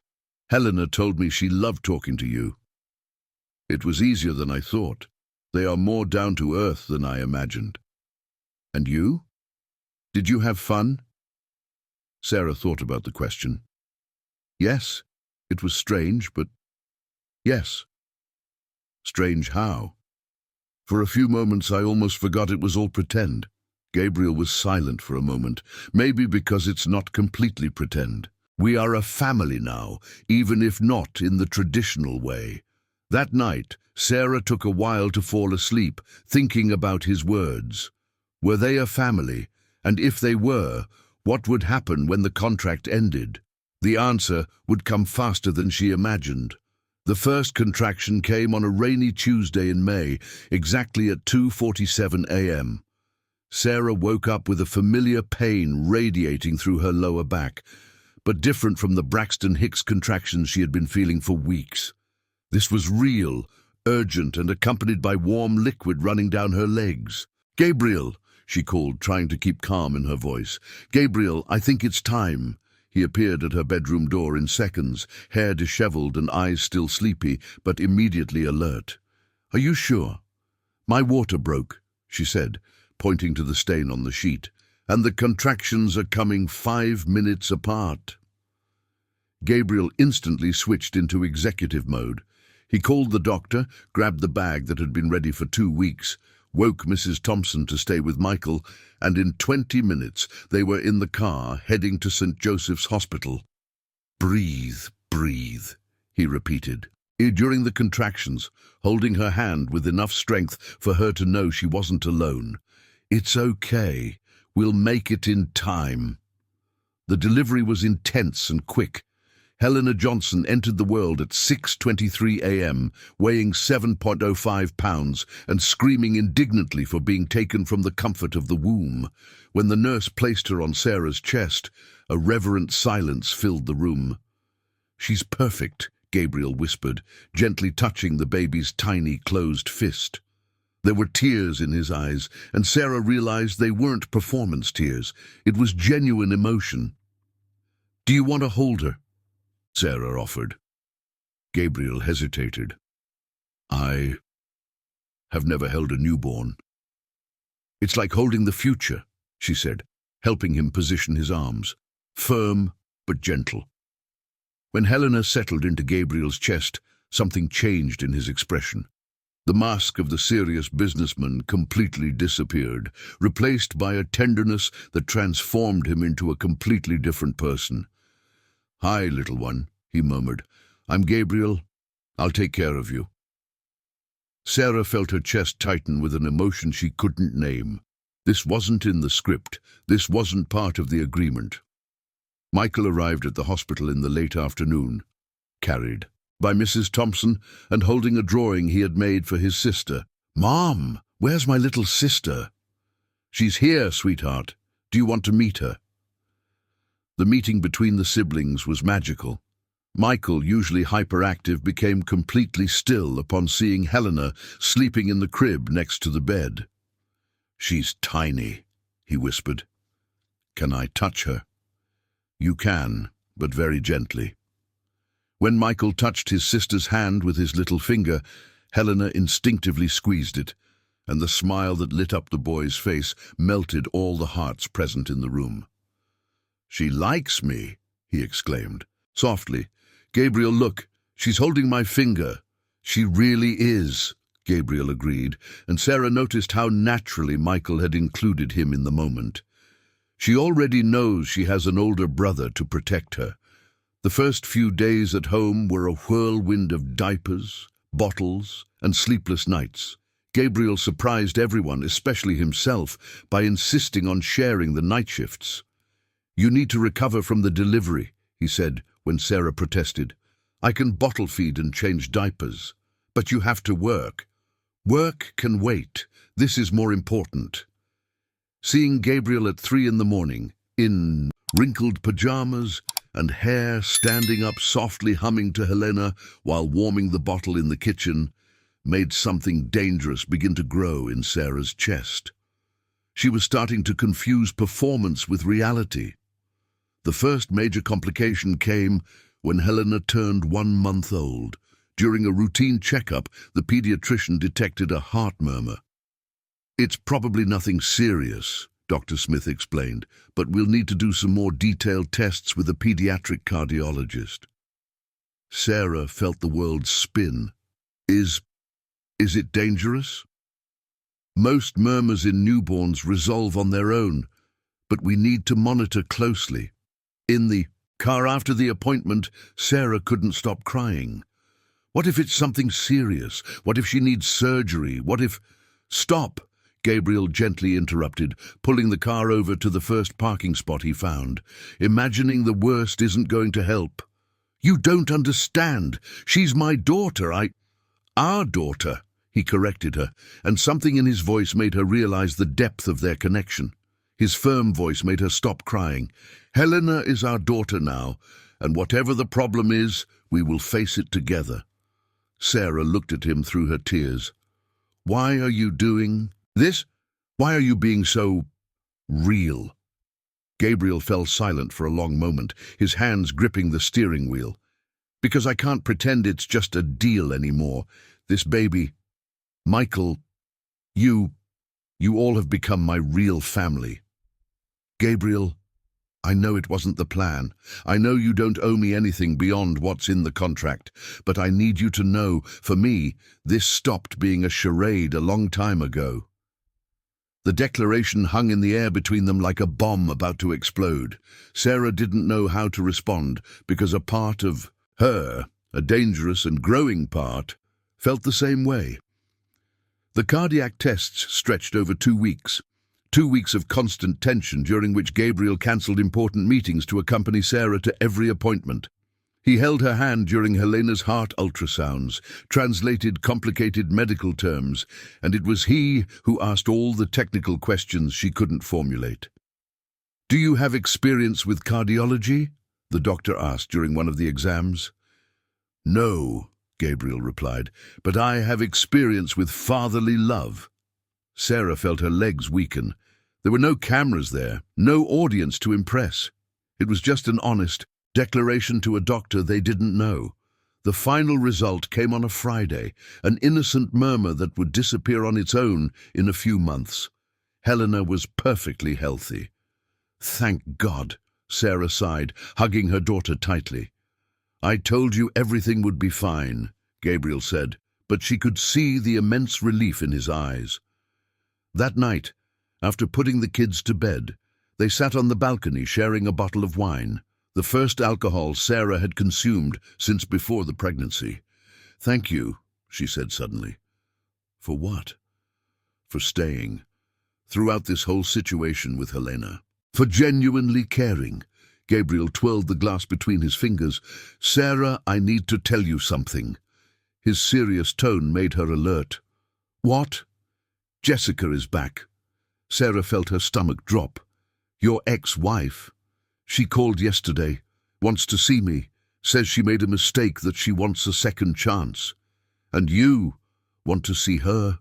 Helena told me she loved talking to you. It was easier than I thought. They are more down to earth than I imagined. And you? Did you have fun? Sarah thought about the question. Yes, it was strange, but yes. Strange how? For a few moments I almost forgot it was all pretend. Gabriel was silent for a moment, maybe because it's not completely pretend. We are a family now, even if not in the traditional way. That night, Sarah took a while to fall asleep, thinking about his words. Were they a family? And if they were, what would happen when the contract ended? The answer would come faster than she imagined. The first contraction came on a rainy Tuesday in May, exactly at 2:47 a.m. Sarah woke up with a familiar pain radiating through her lower back, but different from the Braxton Hicks contractions she had been feeling for weeks. This was real, urgent, and accompanied by warm liquid running down her legs. Gabriel, she called, trying to keep calm in her voice. Gabriel, I think it's time. He appeared at her bedroom door in seconds, hair disheveled and eyes still sleepy, but immediately alert. Are you sure? My water broke, she said, pointing to the stain on the sheet, and the contractions are coming 5 minutes apart. Gabriel instantly switched into executive mode. He called the doctor, grabbed the bag that had been ready for 2 weeks, woke Mrs. Thompson to stay with Michael, and in 20 minutes they were in the car heading to St. Joseph's Hospital. Breathe, breathe, he repeated. During the contractions, holding her hand with enough strength for her to know she wasn't alone. It's okay. We'll make it in time. The delivery was intense and quick. Helena Johnson entered the world at 6:23 a.m., weighing 7.05 pounds and screaming indignantly for being taken from the comfort of the womb. When the nurse placed her on Sarah's chest, a reverent silence filled the room. She's perfect, Gabriel whispered, gently touching the baby's tiny closed fist. There were tears in his eyes, and Sarah realized they weren't performance tears. It was genuine emotion. Do you want to hold her? Sarah offered. Gabriel hesitated. I have never held a newborn. It's like holding the future, she said, helping him position his arms, firm but gentle. When Helena settled into Gabriel's chest, something changed in his expression. The mask of the serious businessman completely disappeared, replaced by a tenderness that transformed him into a completely different person. Hi, little one, he murmured. I'm Gabriel. I'll take care of you. Sarah felt her chest tighten with an emotion she couldn't name. This wasn't in the script. This wasn't part of the agreement. Michael arrived at the hospital in the late afternoon, carried by Mrs. Thompson and holding a drawing he had made for his sister. Mom, where's my little sister? She's here, sweetheart. Do you want to meet her? The meeting between the siblings was magical. Michael, usually hyperactive, became completely still upon seeing Helena sleeping in the crib next to the bed. She's tiny, he whispered. Can I touch her? You can, but very gently. When Michael touched his sister's hand with his little finger, Helena instinctively squeezed it, and the smile that lit up the boy's face melted all the hearts present in the room. She likes me, he exclaimed. Softly, Gabriel, look, She's holding my finger. She really is, Gabriel agreed, and Sarah noticed how naturally Michael had included him in the moment. She already knows she has an older brother to protect her. The first few days at home were a whirlwind of diapers, bottles, and sleepless nights. Gabriel surprised everyone, especially himself, by insisting on sharing the night shifts. "You need to recover from the delivery," he said when Sarah protested. "I can bottle feed and change diapers, but you have to work. Work can wait. This is more important." Seeing Gabriel at 3 in the morning, in wrinkled pajamas and hair standing up softly humming to Helena while warming the bottle in the kitchen, made something dangerous begin to grow in Sarah's chest. She was starting to confuse performance with reality. The first major complication came when Helena turned 1 month old. During a routine checkup, the pediatrician detected a heart murmur. "It's probably nothing serious," Dr. Smith explained, "but we'll need to do some more detailed tests with a pediatric cardiologist." Sarah felt the world spin. Is it dangerous? Most murmurs in newborns resolve on their own, but we need to monitor closely. In the car after the appointment, Sarah couldn't stop crying. What if it's something serious? What if she needs surgery? What if... "Stop!" Gabriel gently interrupted, pulling the car over to the first parking spot he found. "Imagining the worst isn't going to help. You don't understand. She's my daughter. Our daughter," he corrected her, and something in his voice made her realize the depth of their connection. His firm voice made her stop crying. "Helena is our daughter now, and whatever the problem is, we will face it together." Sarah looked at him through her tears. "Why are you doing this? Why are you being so real?" Gabriel fell silent for a long moment, his hands gripping the steering wheel. "Because I can't pretend it's just a deal anymore. This baby, Michael, you all have become my real family." "Gabriel, I know it wasn't the plan. I know you don't owe me anything beyond what's in the contract, but I need you to know, for me, this stopped being a charade a long time ago." The declaration hung in the air between them like a bomb about to explode. Sarah didn't know how to respond, because a part of her, a dangerous and growing part, felt the same way. The cardiac tests stretched over 2 weeks. 2 weeks of constant tension during which Gabriel cancelled important meetings to accompany Sarah to every appointment. He held her hand during Helena's heart ultrasounds, translated complicated medical terms, and it was he who asked all the technical questions she couldn't formulate. "Do you have experience with cardiology?" the doctor asked during one of the exams. "No," Gabriel replied, "but I have experience with fatherly love." Sarah felt her legs weaken. There were no cameras there, no audience to impress. It was just an honest declaration to a doctor they didn't know. The final result came on a Friday, an innocent murmur that would disappear on its own in a few months. Helena was perfectly healthy. "Thank God," Sarah sighed, hugging her daughter tightly. "I told you everything would be fine," Gabriel said, but she could see the immense relief in his eyes. That night, after putting the kids to bed, they sat on the balcony sharing a bottle of wine, the first alcohol Sarah had consumed since before the pregnancy. "Thank you," she said suddenly. "For what?" "For staying throughout this whole situation with Helena. For genuinely caring." Gabriel twirled the glass between his fingers. "Sarah, I need to tell you something." His serious tone made her alert. "What?" "Jessica is back." Sarah felt her stomach drop. "Your ex-wife. She called yesterday, wants to see me, says she made a mistake, that she wants a second chance. And you want to see her?"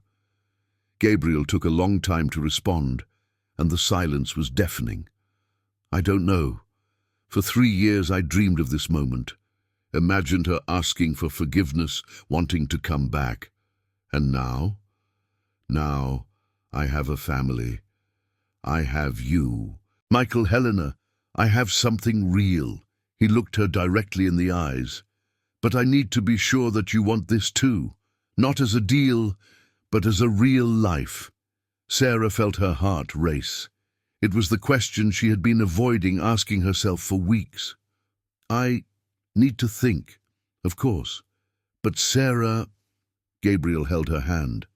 Gabriel took a long time to respond, and the silence was deafening. "I don't know. For 3 years I dreamed of this moment, imagined her asking for forgiveness, wanting to come back. And now? Now I have a family. I have you. Michael, Helena, I have something real." He looked her directly in the eyes. But I need to be sure that you want this too. Not as a deal, but as a real life. Sarah felt her heart race. It was the question she had been avoiding asking herself for weeks. I need to think, of course. But Sarah... Gabriel held her hand.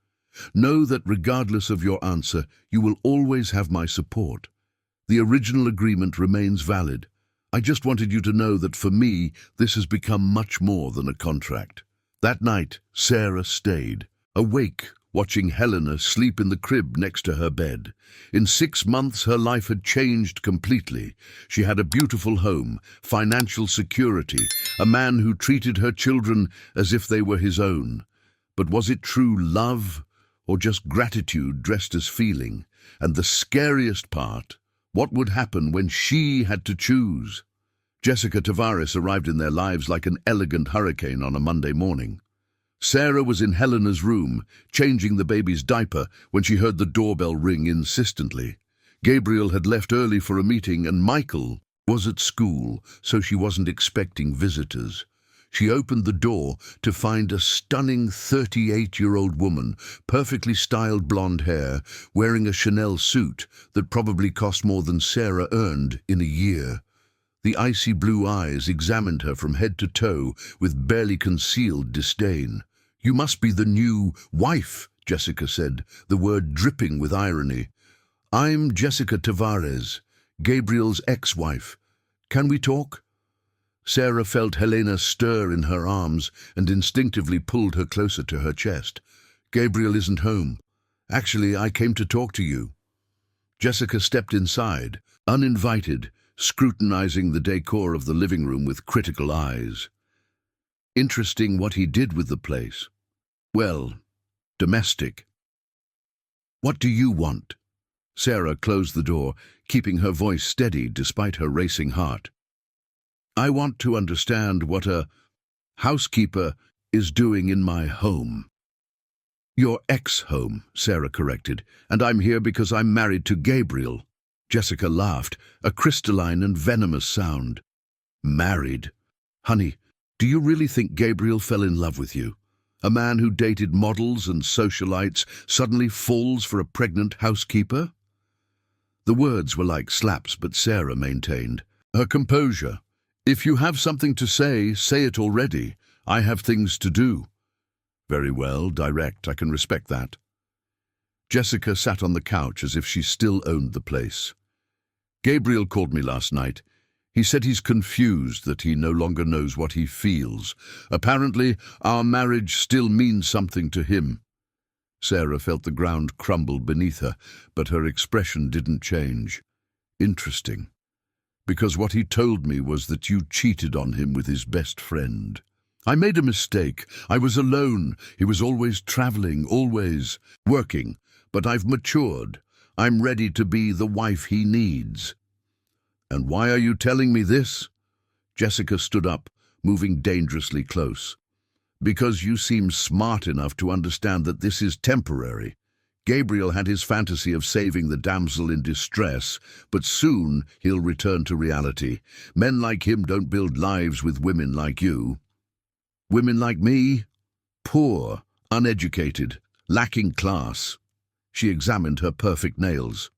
Know that regardless of your answer, you will always have my support. The original agreement remains valid. I just wanted you to know that for me, this has become much more than a contract. That night, Sarah stayed, awake, watching Helena sleep in the crib next to her bed. In 6 months, her life had changed completely. She had a beautiful home, financial security, a man who treated her children as if they were his own. But was it true love, or just gratitude dressed as feeling? And the scariest part, what would happen when she had to choose? Jessica Tavares arrived in their lives like an elegant hurricane on a Monday morning. Sarah was in Helena's room, changing the baby's diaper, when she heard the doorbell ring insistently. Gabriel had left early for a meeting, and Michael was at school, so she wasn't expecting visitors. She opened the door to find a stunning 38-year-old woman, perfectly styled blonde hair, wearing a Chanel suit that probably cost more than Sarah earned in a year. The icy blue eyes examined her from head to toe with barely concealed disdain. "You must be the new wife," Jessica said, the word dripping with irony. "I'm Jessica Tavares, Gabriel's ex-wife. Can we talk?" Sarah felt Helena stir in her arms and instinctively pulled her closer to her chest. "Gabriel isn't home. Actually, I came to talk to you." Jessica stepped inside, uninvited, scrutinizing the decor of the living room with critical eyes. Interesting what he did with the place. Well, domestic. "What do you want?" Sarah closed the door, keeping her voice steady despite her racing heart. "I want to understand what a housekeeper is doing in my home." "Your ex-home," Sarah corrected, "and I'm here because I'm married to Gabriel." Jessica laughed, a crystalline and venomous sound. "Married? Honey, do you really think Gabriel fell in love with you? A man who dated models and socialites suddenly falls for a pregnant housekeeper?" The words were like slaps, but Sarah maintained her composure. "If you have something to say it already. I have things to do." "Very well, direct, I can respect that." Jessica sat on the couch as if she still owned the place. "Gabriel called me last night. He said he's confused, that he no longer knows what he feels. Apparently, our marriage still means something to him." Sarah felt the ground crumble beneath her, but her expression didn't change. "Interesting. Because what he told me was that you cheated on him with his best friend." "I made a mistake. I was alone. He was always traveling, always working. But I've matured. I'm ready to be the wife he needs." "And why are you telling me this?" Jessica stood up, moving dangerously close. "Because you seem smart enough to understand that this is temporary. Gabriel had his fantasy of saving the damsel in distress, but soon he'll return to reality. Men like him don't build lives with women like you." "Women like me? Poor, uneducated, lacking class." She examined her perfect nails.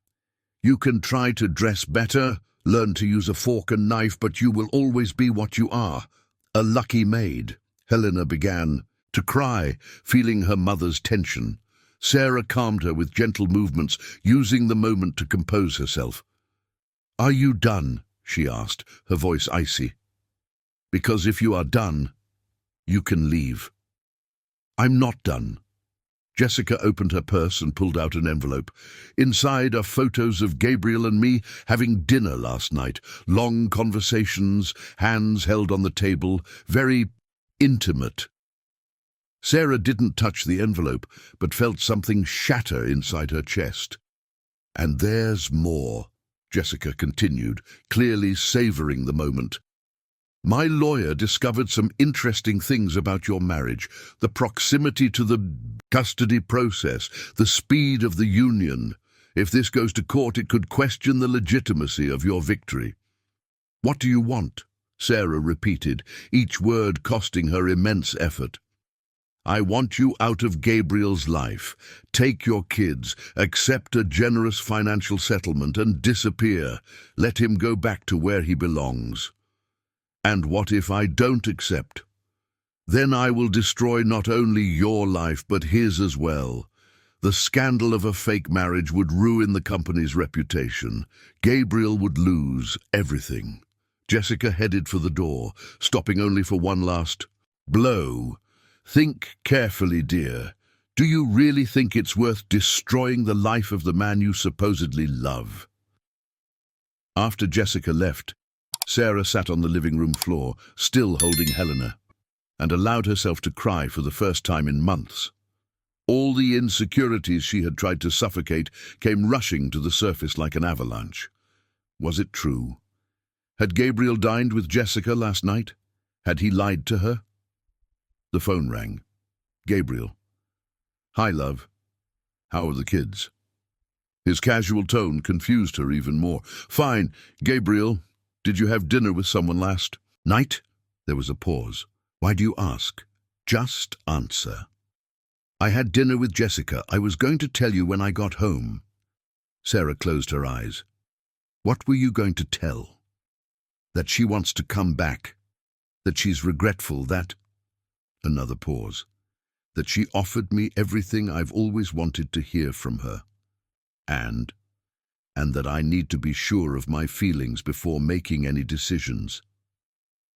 "You can try to dress better, learn to use a fork and knife, but you will always be what you are, a lucky maid." Helena began to cry, feeling her mother's tension. Sarah calmed her with gentle movements, using the moment to compose herself. "Are you done?" she asked, her voice icy. "Because if you are done, you can leave." "I'm not done." Jessica opened her purse and pulled out an envelope. Inside are photos of Gabriel and me having dinner last night. Long conversations, hands held on the table, very intimate. Sarah didn't touch the envelope, but felt something shatter inside her chest. "And there's more," Jessica continued, clearly savoring the moment. "My lawyer discovered some interesting things about your marriage. The proximity to the custody process, the speed of the union. If this goes to court, it could question the legitimacy of your victory." "What do you want?" Sarah repeated, each word costing her immense effort. I want you out of Gabriel's life. Take your kids, accept a generous financial settlement, and disappear. Let him go back to where he belongs. And what if I don't accept? Then I will destroy not only your life, but his as well. The scandal of a fake marriage would ruin the company's reputation. Gabriel would lose everything. Jessica headed for the door, stopping only for one last blow. Think carefully, dear. Do you really think it's worth destroying the life of the man you supposedly love? After Jessica left, Sarah sat on the living room floor, still holding Helena, and allowed herself to cry for the first time in months. All the insecurities she had tried to suffocate came rushing to the surface like an avalanche. Was it true? Had Gabriel dined with Jessica last night? Had he lied to her? The phone rang. Gabriel. Hi, love. How are the kids? His casual tone confused her even more. Fine. Gabriel, did you have dinner with someone last night? There was a pause. Why do you ask? Just answer. I had dinner with Jessica. I was going to tell you when I got home. Sarah closed her eyes. What were you going to tell? That she wants to come back. That she's regretful, that... Another pause. That she offered me everything I've always wanted to hear from her. And that I need to be sure of my feelings before making any decisions.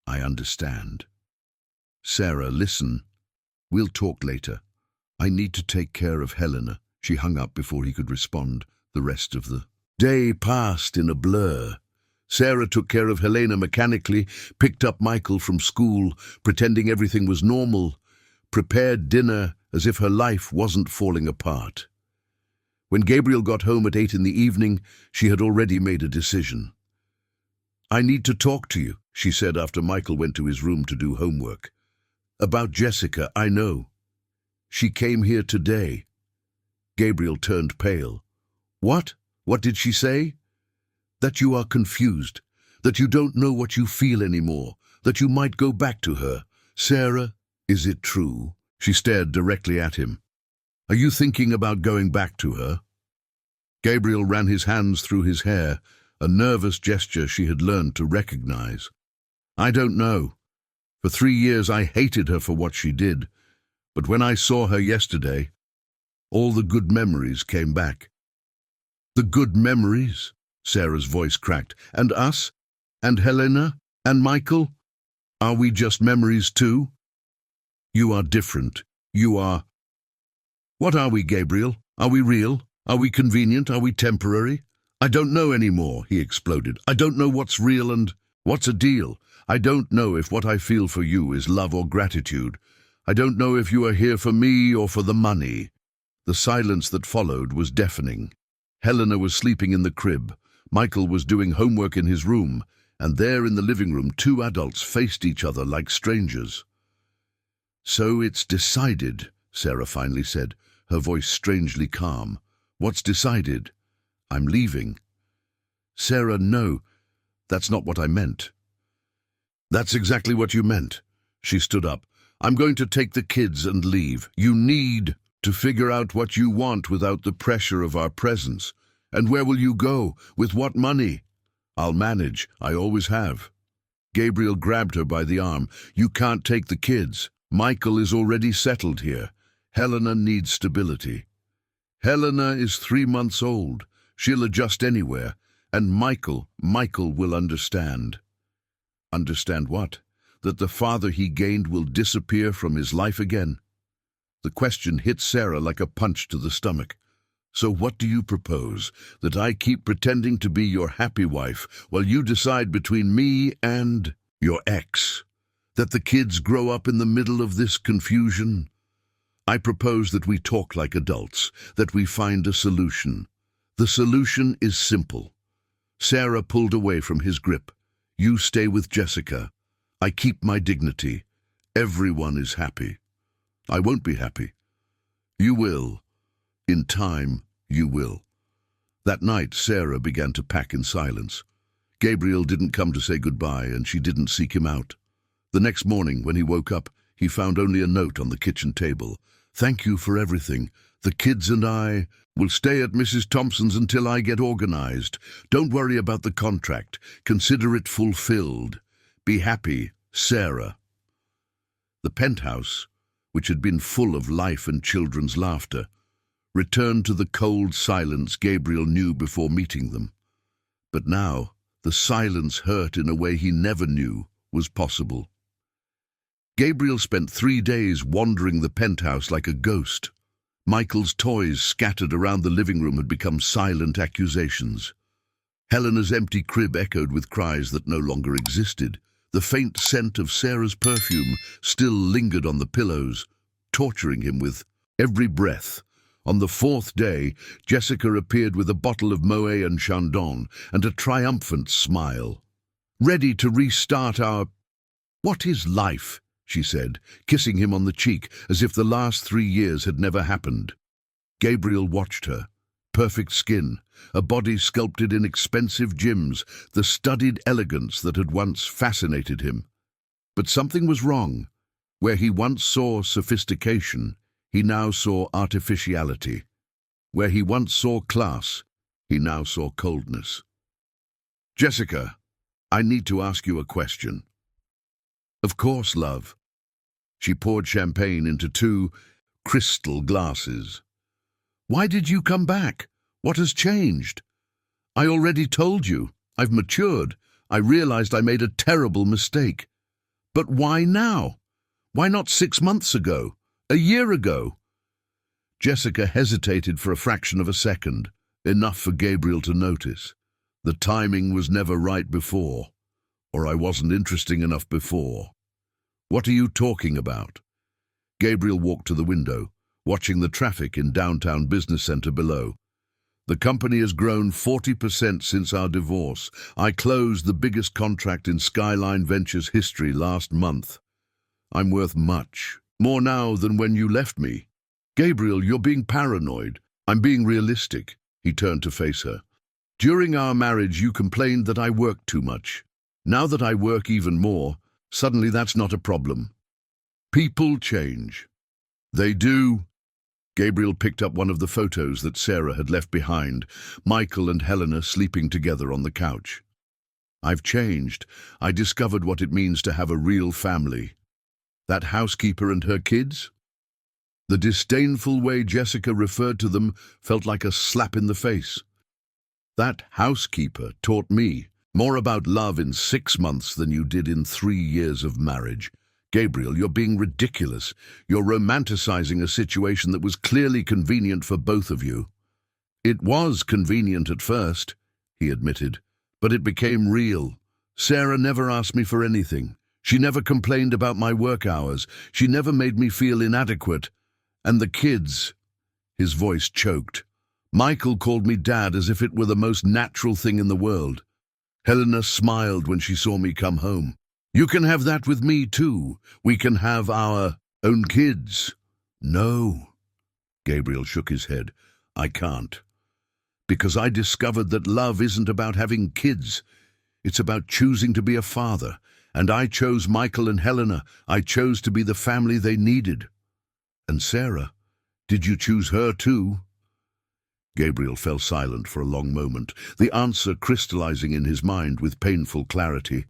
I understand. Sarah, listen. We'll talk later. I need to take care of Helena. She hung up before he could respond. The rest of the day passed in a blur. Sarah took care of Helena mechanically, picked up Michael from school, pretending everything was normal, prepared dinner as if her life wasn't falling apart. When Gabriel got home at 8 in the evening, she had already made a decision. I need to talk to you, she said after Michael went to his room to do homework. About Jessica, I know. She came here today. Gabriel turned pale. What? What did she say? That you are confused, that you don't know what you feel anymore, that you might go back to her. Sarah, is it true? She stared directly at him. Are you thinking about going back to her? Gabriel ran his hands through his hair, a nervous gesture she had learned to recognize. I don't know. For 3 years I hated her for what she did, but when I saw her yesterday, all the good memories came back. The good memories? Sarah's voice cracked. And us? And Helena? And Michael? Are we just memories too? You are different. You are... What are we, Gabriel? Are we real? Are we convenient? Are we temporary? I don't know anymore, he exploded. I don't know what's real and what's a deal. I don't know if what I feel for you is love or gratitude. I don't know if you are here for me or for the money. The silence that followed was deafening. Helena was sleeping in the crib. Michael was doing homework in his room, and there in the living room 2 adults faced each other like strangers. So it's decided, Sarah finally said, her voice strangely calm. What's decided? I'm leaving. Sarah, no, that's not what I meant. That's exactly what you meant. She stood up. I'm going to take the kids and leave. You need to figure out what you want without the pressure of our presence. And where will you go? With what money? I'll manage. I always have. Gabriel grabbed her by the arm. You can't take the kids. Michael is already settled here. Helena needs stability. Helena is 3 months old. She'll adjust anywhere. And Michael will understand. Understand what? That the father he gained will disappear from his life again? The question hit Sarah like a punch to the stomach. So what do you propose? That I keep pretending to be your happy wife while you decide between me and your ex? That the kids grow up in the middle of this confusion? I propose that we talk like adults, that we find a solution. The solution is simple. Sarah pulled away from his grip. You stay with Jessica. I keep my dignity. Everyone is happy. I won't be happy. You will. In time, you will. That night, Sarah began to pack in silence. Gabriel didn't come to say goodbye, and she didn't seek him out. The next morning, when he woke up, he found only a note on the kitchen table. "Thank you for everything. The kids and I will stay at Mrs. Thompson's until I get organized. Don't worry about the contract. Consider it fulfilled. Be happy, Sarah." The penthouse, which had been full of life and children's laughter, returned to the cold silence Gabriel knew before meeting them. But now, the silence hurt in a way he never knew was possible. Gabriel spent 3 days wandering the penthouse like a ghost. Michael's toys scattered around the living room had become silent accusations. Helena's empty crib echoed with cries that no longer existed. The faint scent of Sarah's perfume still lingered on the pillows, torturing him with every breath. On the 4th day, Jessica appeared with a bottle of Moet and Chandon and a triumphant smile. "Ready to restart our—" "What is life?" she said, kissing him on the cheek as if the last 3 years had never happened. Gabriel watched her. Perfect skin, a body sculpted in expensive gyms, the studied elegance that had once fascinated him. But something was wrong. Where he once saw sophistication, he now saw artificiality. Where he once saw class, he now saw coldness. "Jessica, I need to ask you a question." "Of course, love." She poured champagne into 2 crystal glasses. "Why did you come back? What has changed?" "I already told you. I've matured. I realized I made a terrible mistake." "But why now? Why not 6 months ago? A year ago?" Jessica hesitated for a fraction of a second, enough for Gabriel to notice. "The timing was never right before, or I wasn't interesting enough before." "What are you talking about?" Gabriel walked to the window, watching the traffic in downtown business center below. "The company has grown 40% since our divorce. I closed the biggest contract in Skyline Ventures history last month. I'm worth much, more now than when you left me." "Gabriel, you're being paranoid." "I'm being realistic." He turned to face her. "During our marriage, you complained that I worked too much. Now that I work even more, suddenly that's not a problem. People change." "They do." Gabriel picked up one of the photos that Sarah had left behind, Michael and Helena sleeping together on the couch. "I've changed. I discovered what it means to have a real family." "That housekeeper and her kids?" The disdainful way Jessica referred to them felt like a slap in the face. "That housekeeper taught me more about love in 6 months than you did in 3 years of marriage." "Gabriel, you're being ridiculous. You're romanticizing a situation that was clearly convenient for both of you." "It was convenient at first," he admitted, "but it became real. Sarah never asked me for anything. She never complained about my work hours. She never made me feel inadequate. And the kids—" His voice choked. "Michael called me dad as if it were the most natural thing in the world. Helena smiled when she saw me come home. You can have that with me too. We can have our own kids." "No." Gabriel shook his head. "I can't. Because I discovered that love isn't about having kids. It's about choosing to be a father. And I chose Michael and Helena. I chose to be the family they needed." "And Sarah, did you choose her too?" Gabriel fell silent for a long moment, the answer crystallizing in his mind with painful clarity.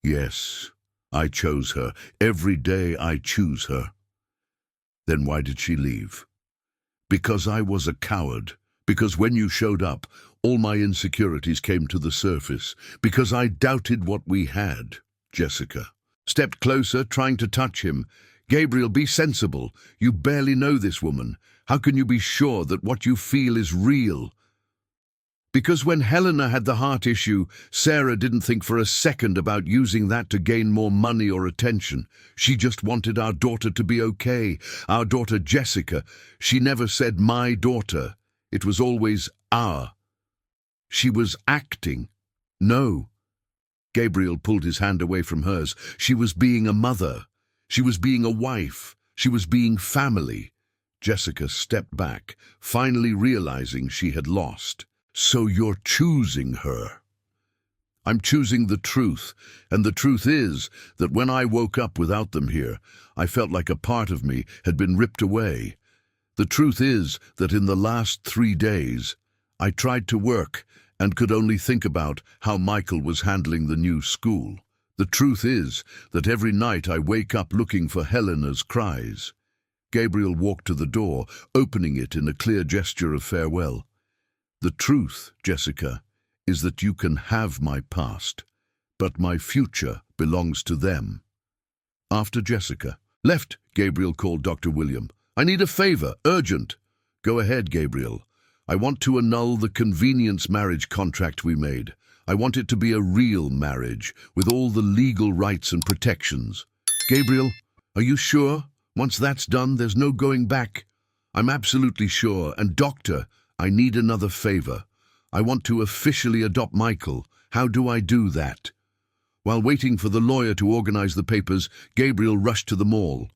"Yes, I chose her. Every day I choose her." "Then why did she leave?" "Because I was a coward. Because when you showed up, all my insecurities came to the surface. Because I doubted what we had." Jessica stepped closer, trying to touch him. "Gabriel, be sensible. You barely know this woman. How can you be sure that what you feel is real?" "Because when Helena had the heart issue, Sarah didn't think for a second about using that to gain more money or attention. She just wanted our daughter to be okay. Our daughter Jessica. She never said my daughter. It was always our. She was acting." "No." Gabriel pulled his hand away from hers. "She was being a mother. She was being a wife. She was being family." Jessica stepped back, finally realizing she had lost. "So you're choosing her?" I'm choosing the truth, and the truth is that when I woke up without them here, I felt like a part of me had been ripped away. The truth is that in the last 3 days, I tried to work and could only think about how Michael was handling the new school. The truth is that every night I wake up looking for Helena's cries. Gabriel walked to the door, opening it in a clear gesture of farewell. The truth, Jessica, is that you can have my past, but my future belongs to them. After Jessica left, Gabriel called Dr. William. I need a favor, urgent. Go ahead, Gabriel. I want to annul the convenience marriage contract we made. I want it to be a real marriage, with all the legal rights and protections. Gabriel, are you sure? Once that's done, there's no going back. I'm absolutely sure, and doctor, I need another favor. I want to officially adopt Michael. How do I do that? While waiting for the lawyer to organize the papers, Gabriel rushed to the mall.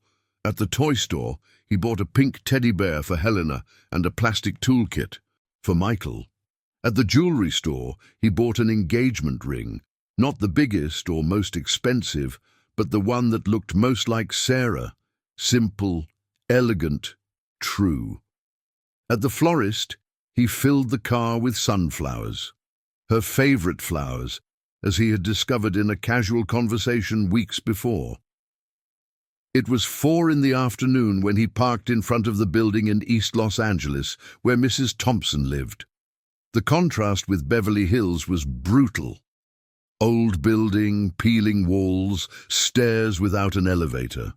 At the toy store, he bought a pink teddy bear for Helena and a plastic toolkit for Michael. At the jewelry store, he bought an engagement ring, not the biggest or most expensive, but the one that looked most like Sarah. Simple, elegant, true. At the florist, he filled the car with sunflowers, her favorite flowers, as he had discovered in a casual conversation weeks before. It was 4 in the afternoon when he parked in front of the building in East Los Angeles, where Mrs. Thompson lived. The contrast with Beverly Hills was brutal. Old building, peeling walls, stairs without an elevator.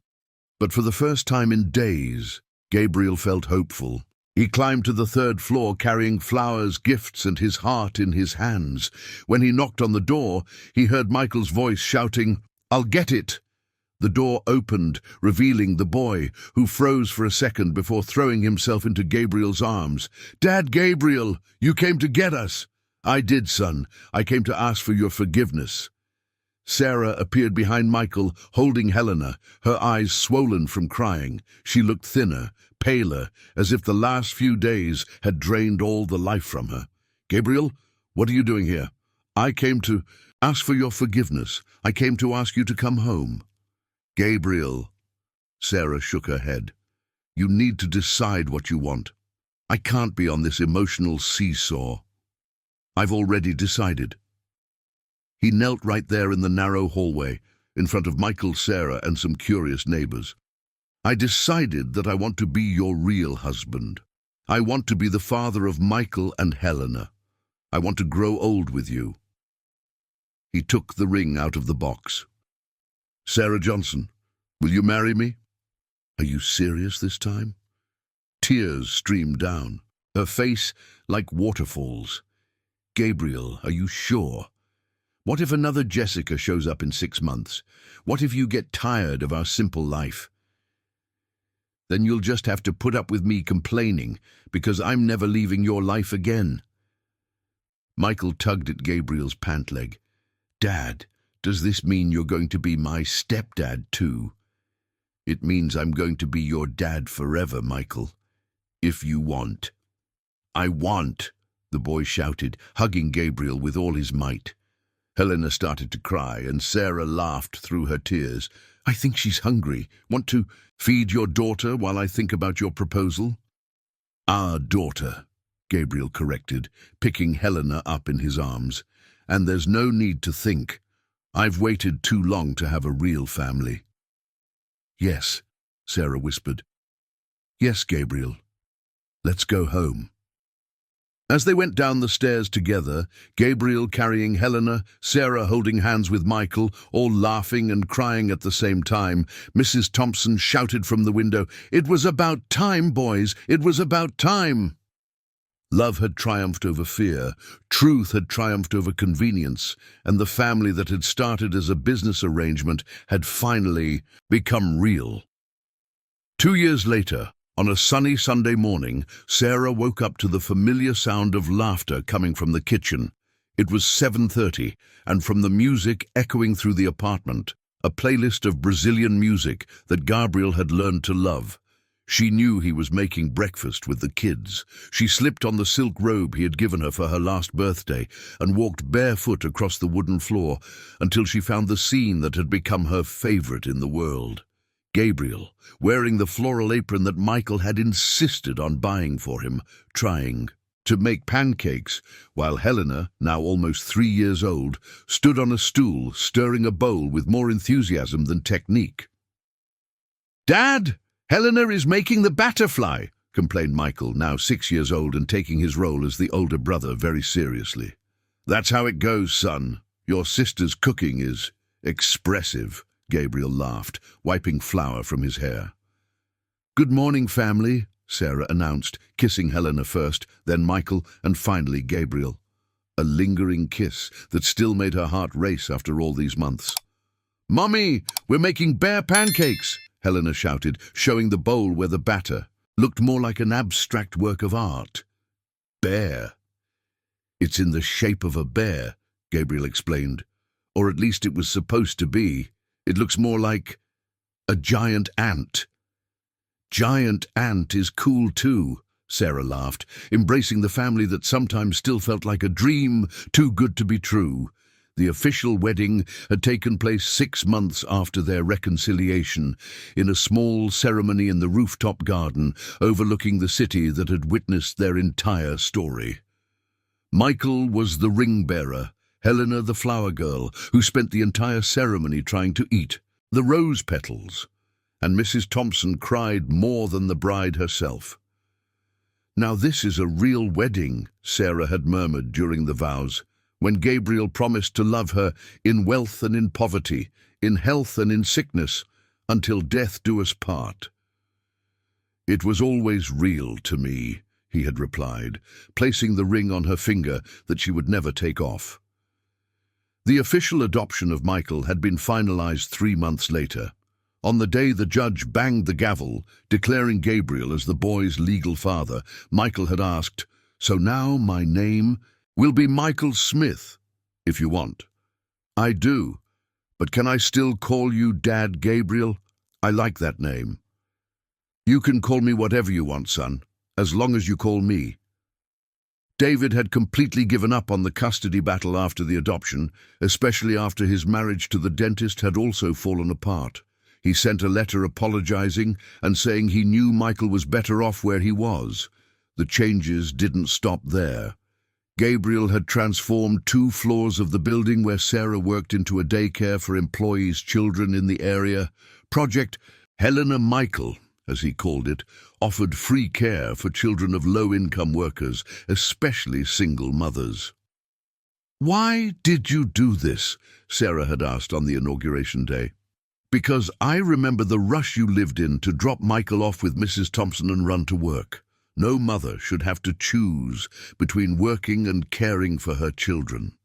But for the first time in days, Gabriel felt hopeful. He climbed to the 3rd floor carrying flowers, gifts, and his heart in his hands. When he knocked on the door, he heard Michael's voice shouting, "I'll get it!" The door opened, revealing the boy, who froze for a second before throwing himself into Gabriel's arms. "Dad, Gabriel, you came to get us." "I did, son. I came to ask for your forgiveness." Sarah appeared behind Michael, holding Helena, her eyes swollen from crying. She looked thinner, paler, as if the last few days had drained all the life from her. "Gabriel, what are you doing here?" "I came to ask for your forgiveness. I came to ask you to come home." "Gabriel," Sarah shook her head, "you need to decide what you want. I can't be on this emotional seesaw. I've already decided." He knelt right there in the narrow hallway, in front of Michael, Sarah, and some curious neighbors. "I decided that I want to be your real husband. I want to be the father of Michael and Helena. I want to grow old with you." He took the ring out of the box. "Sarah Johnson, will you marry me?" "Are you serious this time?" Tears streamed down, her face like waterfalls. "Gabriel, are you sure? What if another Jessica shows up in 6 months? What if you get tired of our simple life? Then you'll just have to put up with me complaining, because I'm never leaving your life again." Michael tugged at Gabriel's pant leg. "Dad, does this mean you're going to be my stepdad too?" "It means I'm going to be your dad forever, Michael. If you want." "I want," the boy shouted, hugging Gabriel with all his might. Helena started to cry, and Sarah laughed through her tears. "I think she's hungry. Want to feed your daughter while I think about your proposal?" "Our daughter," Gabriel corrected, picking Helena up in his arms. "And there's no need to think. I've waited too long to have a real family." "Yes," Sarah whispered. "Yes, Gabriel. Let's go home." As they went down the stairs together, Gabriel carrying Helena, Sarah holding hands with Michael, all laughing and crying at the same time, Mrs. Thompson shouted from the window, "It was about time, boys! It was about time!" Love had triumphed over fear, truth had triumphed over convenience, and the family that had started as a business arrangement had finally become real. 2 years later, on a sunny Sunday morning, Sarah woke up to the familiar sound of laughter coming from the kitchen. It was 7:30, and from the music echoing through the apartment, a playlist of Brazilian music that Gabriel had learned to love. She knew he was making breakfast with the kids. She slipped on the silk robe he had given her for her last birthday and walked barefoot across the wooden floor until she found the scene that had become her favorite in the world. Gabriel, wearing the floral apron that Michael had insisted on buying for him, trying to make pancakes, while Helena, now almost 3 years old, stood on a stool, stirring a bowl with more enthusiasm than technique. "Dad, Helena is making the butterfly," complained Michael, now 6 years old and taking his role as the older brother very seriously. "That's how it goes, son. Your sister's cooking is expressive," Gabriel laughed, wiping flour from his hair. "Good morning, family," Sarah announced, kissing Helena first, then Michael, and finally Gabriel. A lingering kiss that still made her heart race after all these months. "Mommy, we're making bear pancakes," Helena shouted, showing the bowl where the batter looked more like an abstract work of art. "Bear. It's in the shape of a bear," Gabriel explained. "Or at least it was supposed to be. It looks more like a giant ant." "Giant ant is cool too," Sarah laughed, embracing the family that sometimes still felt like a dream too good to be true. The official wedding had taken place 6 months after their reconciliation, in a small ceremony in the rooftop garden overlooking the city that had witnessed their entire story. Michael was the ring bearer, Helena the flower girl, who spent the entire ceremony trying to eat the rose petals, and Mrs. Thompson cried more than the bride herself. "Now this is a real wedding," Sarah had murmured during the vows, when Gabriel promised to love her in wealth and in poverty, in health and in sickness, until death do us part. "It was always real to me," he had replied, placing the ring on her finger that she would never take off. The official adoption of Michael had been finalized 3 months later. On the day the judge banged the gavel, declaring Gabriel as the boy's legal father, Michael had asked, "So now my name will be Michael Smith, if you want." "I do, but can I still call you Dad Gabriel? I like that name." "You can call me whatever you want, son, as long as you call me." David had completely given up on the custody battle after the adoption, especially after his marriage to the dentist had also fallen apart. He sent a letter apologizing and saying he knew Michael was better off where he was. The changes didn't stop there. Gabriel had transformed 2 floors of the building where Sarah worked into a daycare for employees' children in the area. Project Helena Michael, as he called it, offered free care for children of low-income workers, especially single mothers. "Why did you do this?" Sarah had asked on the inauguration day. "Because I remember the rush you lived in to drop Michael off with Mrs. Thompson and run to work. No mother should have to choose between working and caring for her children."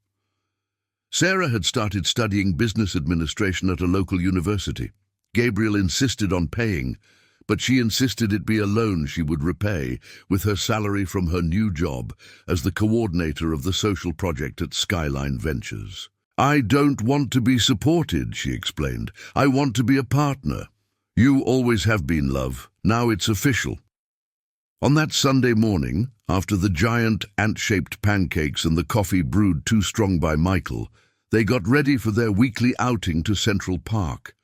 Sarah had started studying business administration at a local university. Gabriel insisted on paying, but she insisted it be a loan she would repay with her salary from her new job as the coordinator of the social project at Skyline Ventures. "I don't want to be supported," she explained. "I want to be a partner. You always have been, love. Now it's official." On that Sunday morning, after the giant ant-shaped pancakes and the coffee brewed too strong by Michael, they got ready for their weekly outing to Central Park.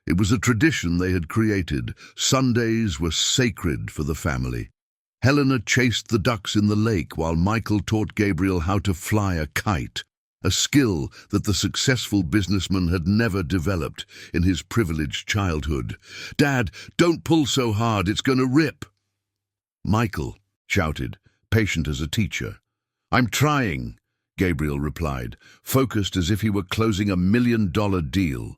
It was a tradition they had created. Sundays were sacred for the family. Helena chased the ducks in the lake while Michael taught Gabriel how to fly a kite, a skill that the successful businessman had never developed in his privileged childhood. "Dad, don't pull so hard, it's going to rip." Michael shouted, patient as a teacher. "I'm trying," Gabriel replied, focused as if he were closing $1 million deal.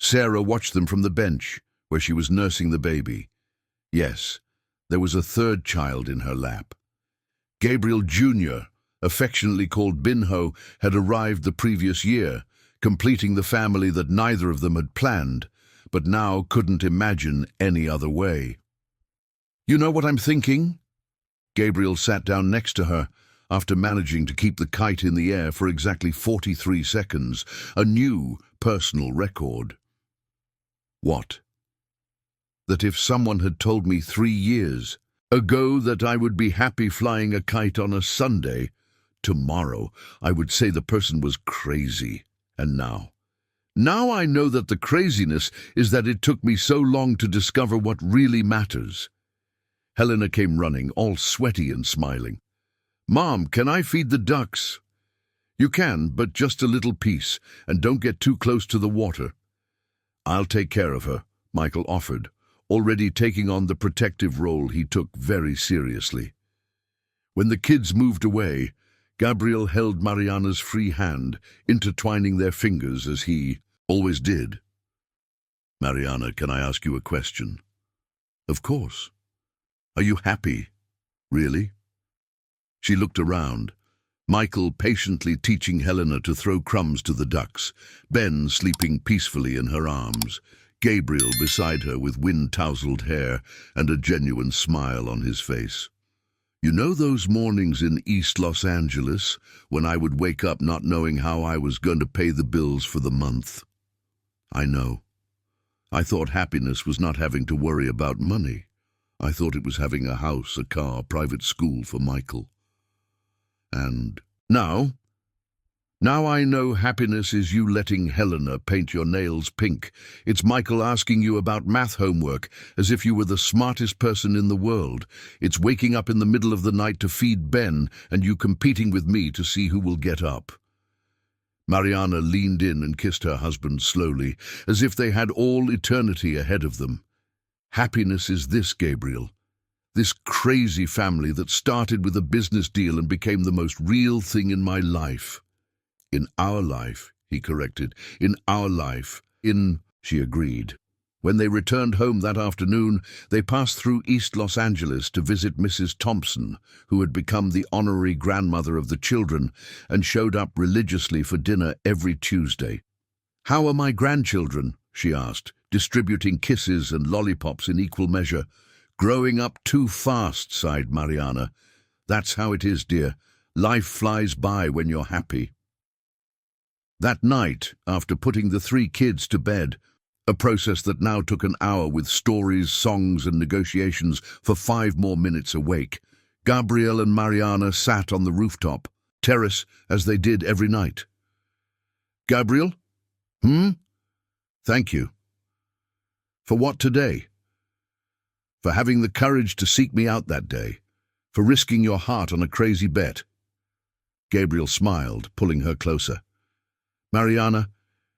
Sarah watched them from the bench, where she was nursing the baby. Yes, there was a 3rd child in her lap. Gabriel Jr., affectionately called Binho, had arrived the previous year, completing the family that neither of them had planned, but now couldn't imagine any other way. "You know what I'm thinking?" Gabriel sat down next to her, after managing to keep the kite in the air for exactly 43 seconds, a new personal record. "What?" that if someone had told me 3 years ago that I would be happy flying a kite on a Sunday, tomorrow I would say the person was crazy. And now I know that the craziness is that it took me so long to discover what really matters. Helena came running, all sweaty and smiling. "Mom, can I feed the ducks?" "You can, but just a little piece, and don't get too close to the water." "I'll take care of her," Michael offered, already taking on the protective role he took very seriously. When the kids moved away, Gabriel held Mariana's free hand, intertwining their fingers as he always did. "Mariana, can I ask you a question?" "Of course." "Are you happy? Really?" She looked around. Michael patiently teaching Helena to throw crumbs to the ducks, Ben sleeping peacefully in her arms, Gabriel beside her with wind-tousled hair and a genuine smile on his face. "You know those mornings in East Los Angeles when I would wake up not knowing how I was going to pay the bills for the month?" "I know. I thought happiness was not having to worry about money. I thought it was having a house, a car, private school for Michael. And now I know happiness is you letting Helena paint your nails pink. It's Michael asking you about math homework as if you were the smartest person in the world. It's waking up in the middle of the night to feed Ben and you competing with me to see who will get up." Mariana leaned in and kissed her husband slowly, as if they had all eternity ahead of them. "Happiness is this, Gabriel. This crazy family that started with a business deal and became the most real thing in my life." "In our life," he corrected. "In our life." She agreed. When they returned home that afternoon, they passed through East Los Angeles to visit Mrs. Thompson, who had become the honorary grandmother of the children and showed up religiously for dinner every Tuesday. "How are my grandchildren?" she asked, distributing kisses and lollipops in equal measure. "Growing up too fast," sighed Mariana. "That's how it is, dear. Life flies by when you're happy." That night, after putting the 3 kids to bed, a process that now took an hour with stories, songs and negotiations for 5 more minutes awake, Gabriel and Mariana sat on the rooftop terrace as they did every night. "Gabriel? Thank you." "For what today?" "For having the courage to seek me out that day. For risking your heart on a crazy bet." Gabriel smiled, pulling her closer. "Mariana,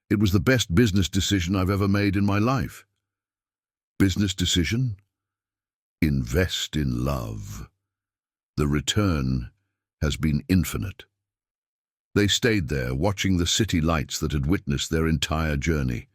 it was the best business decision I've ever made in my life." "Business decision?" "Invest in love. The return has been infinite." They stayed there, watching the city lights that had witnessed their entire journey.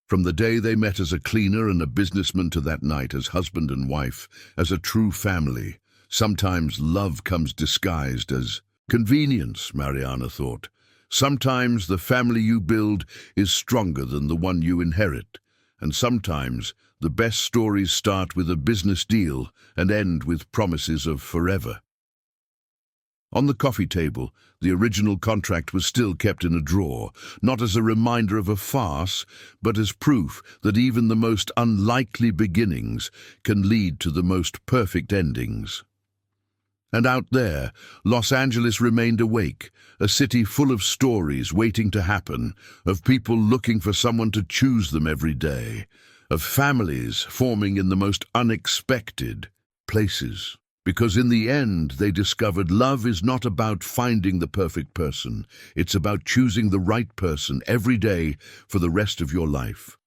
From the day they met as a cleaner and a businessman to that night as husband and wife, as a true family, sometimes love comes disguised as convenience, Mariana thought. Sometimes the family you build is stronger than the one you inherit, and sometimes the best stories start with a business deal and end with promises of forever. On the coffee table, the original contract was still kept in a drawer, not as a reminder of a farce, but as proof that even the most unlikely beginnings can lead to the most perfect endings. And out there, Los Angeles remained awake, a city full of stories waiting to happen, of people looking for someone to choose them every day, of families forming in the most unexpected places. Because in the end, they discovered love is not about finding the perfect person. It's about choosing the right person every day for the rest of your life.